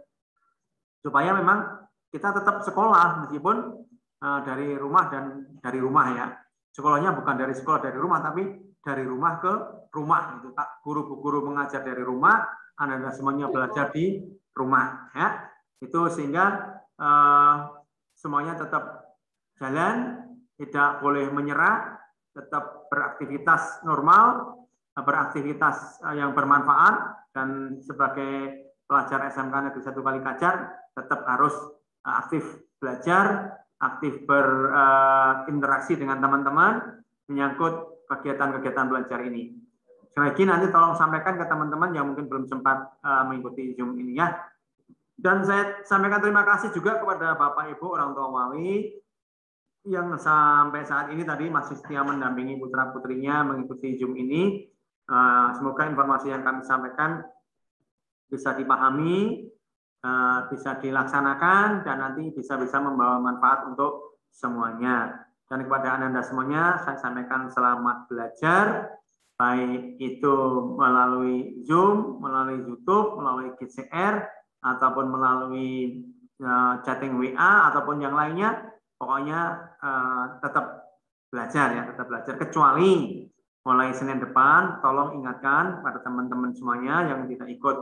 Supaya memang kita tetap sekolah meskipun dari rumah dan dari rumah ya. Sekolahnya bukan dari sekolah dari rumah, tapi dari rumah ke rumah. Gitu. Guru-guru mengajar dari rumah, Anda semuanya belajar di rumah. Ya. Itu sehingga semuanya tetap jalan, tidak boleh menyerah, tetap beraktivitas normal, beraktivitas yang bermanfaat, dan sebagai pelajar SMK Negeri 1 Kalikajar tetap harus aktif belajar, aktif berinteraksi dengan teman-teman menyangkut kegiatan-kegiatan belajar ini. Sekali lagi nanti tolong sampaikan ke teman-teman yang mungkin belum sempat mengikuti Zoom ini ya. Dan saya sampaikan terima kasih juga kepada Bapak Ibu orang tua wali yang sampai saat ini tadi masih setia mendampingi putra-putrinya mengikuti Zoom ini. Semoga informasi yang kami sampaikan bisa dipahami, bisa dilaksanakan, dan nanti bisa membawa manfaat untuk semuanya. Dan kepada Anda semuanya, saya sampaikan selamat belajar, baik itu melalui Zoom, melalui YouTube, melalui GCR, ataupun melalui chatting WA, ataupun yang lainnya. Pokoknya tetap belajar ya, tetap belajar. Kecuali mulai Senin depan, tolong ingatkan pada teman-teman semuanya yang tidak ikut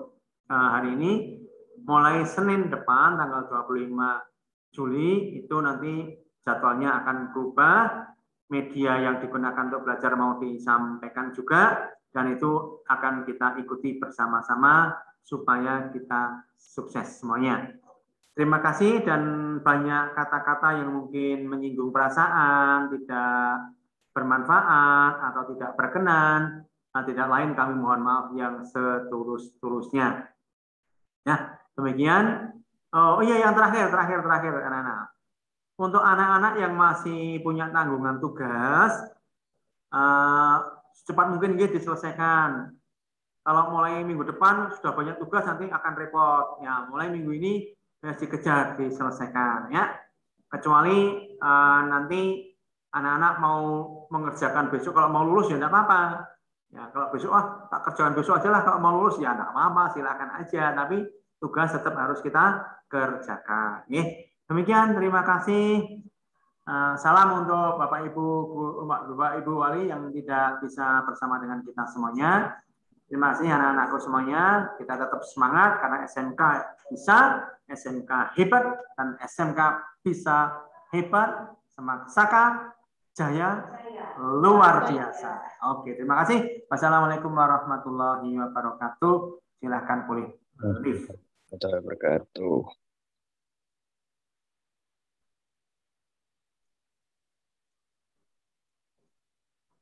hari ini, mulai Senin depan tanggal 25 Juli itu nanti jadwalnya akan berubah, media yang digunakan untuk belajar mau disampaikan juga, dan itu akan kita ikuti bersama-sama supaya kita sukses semuanya. Terima kasih, dan banyak kata-kata yang mungkin menyinggung perasaan, tidak bermanfaat atau tidak berkenan, tidak lain kami mohon maaf yang setulus-tulusnya. Ya, demikian. Oh iya, yang terakhir anak-anak. Untuk anak-anak yang masih punya tanggungan tugas, secepat mungkin diselesaikan. Kalau mulai minggu depan sudah banyak tugas nanti akan repot. Ya, mulai minggu ini dikejar diselesaikan ya. Kecuali nanti anak-anak mau mengerjakan besok, kalau mau lulus ya tidak apa-apa. Ya, kalau besok tak kerjakan besok aja lah, kalau mau lulus ya tidak apa-apa, silakan aja. Tapi tugas tetap harus kita kerjakan. Demikian, terima kasih. Salam untuk Bapak Ibu Wali yang tidak bisa bersama dengan kita semuanya. Terima kasih anak-anakku semuanya. Kita tetap semangat karena SMK bisa, SMK hebat, dan SMK bisa hebat. Semangat Saka Jaya luar biasa. Oke, terima kasih. Wassalamualaikum warahmatullahi wabarakatuh. Silahkan pulih. Warahmatullahi wabarakatuh.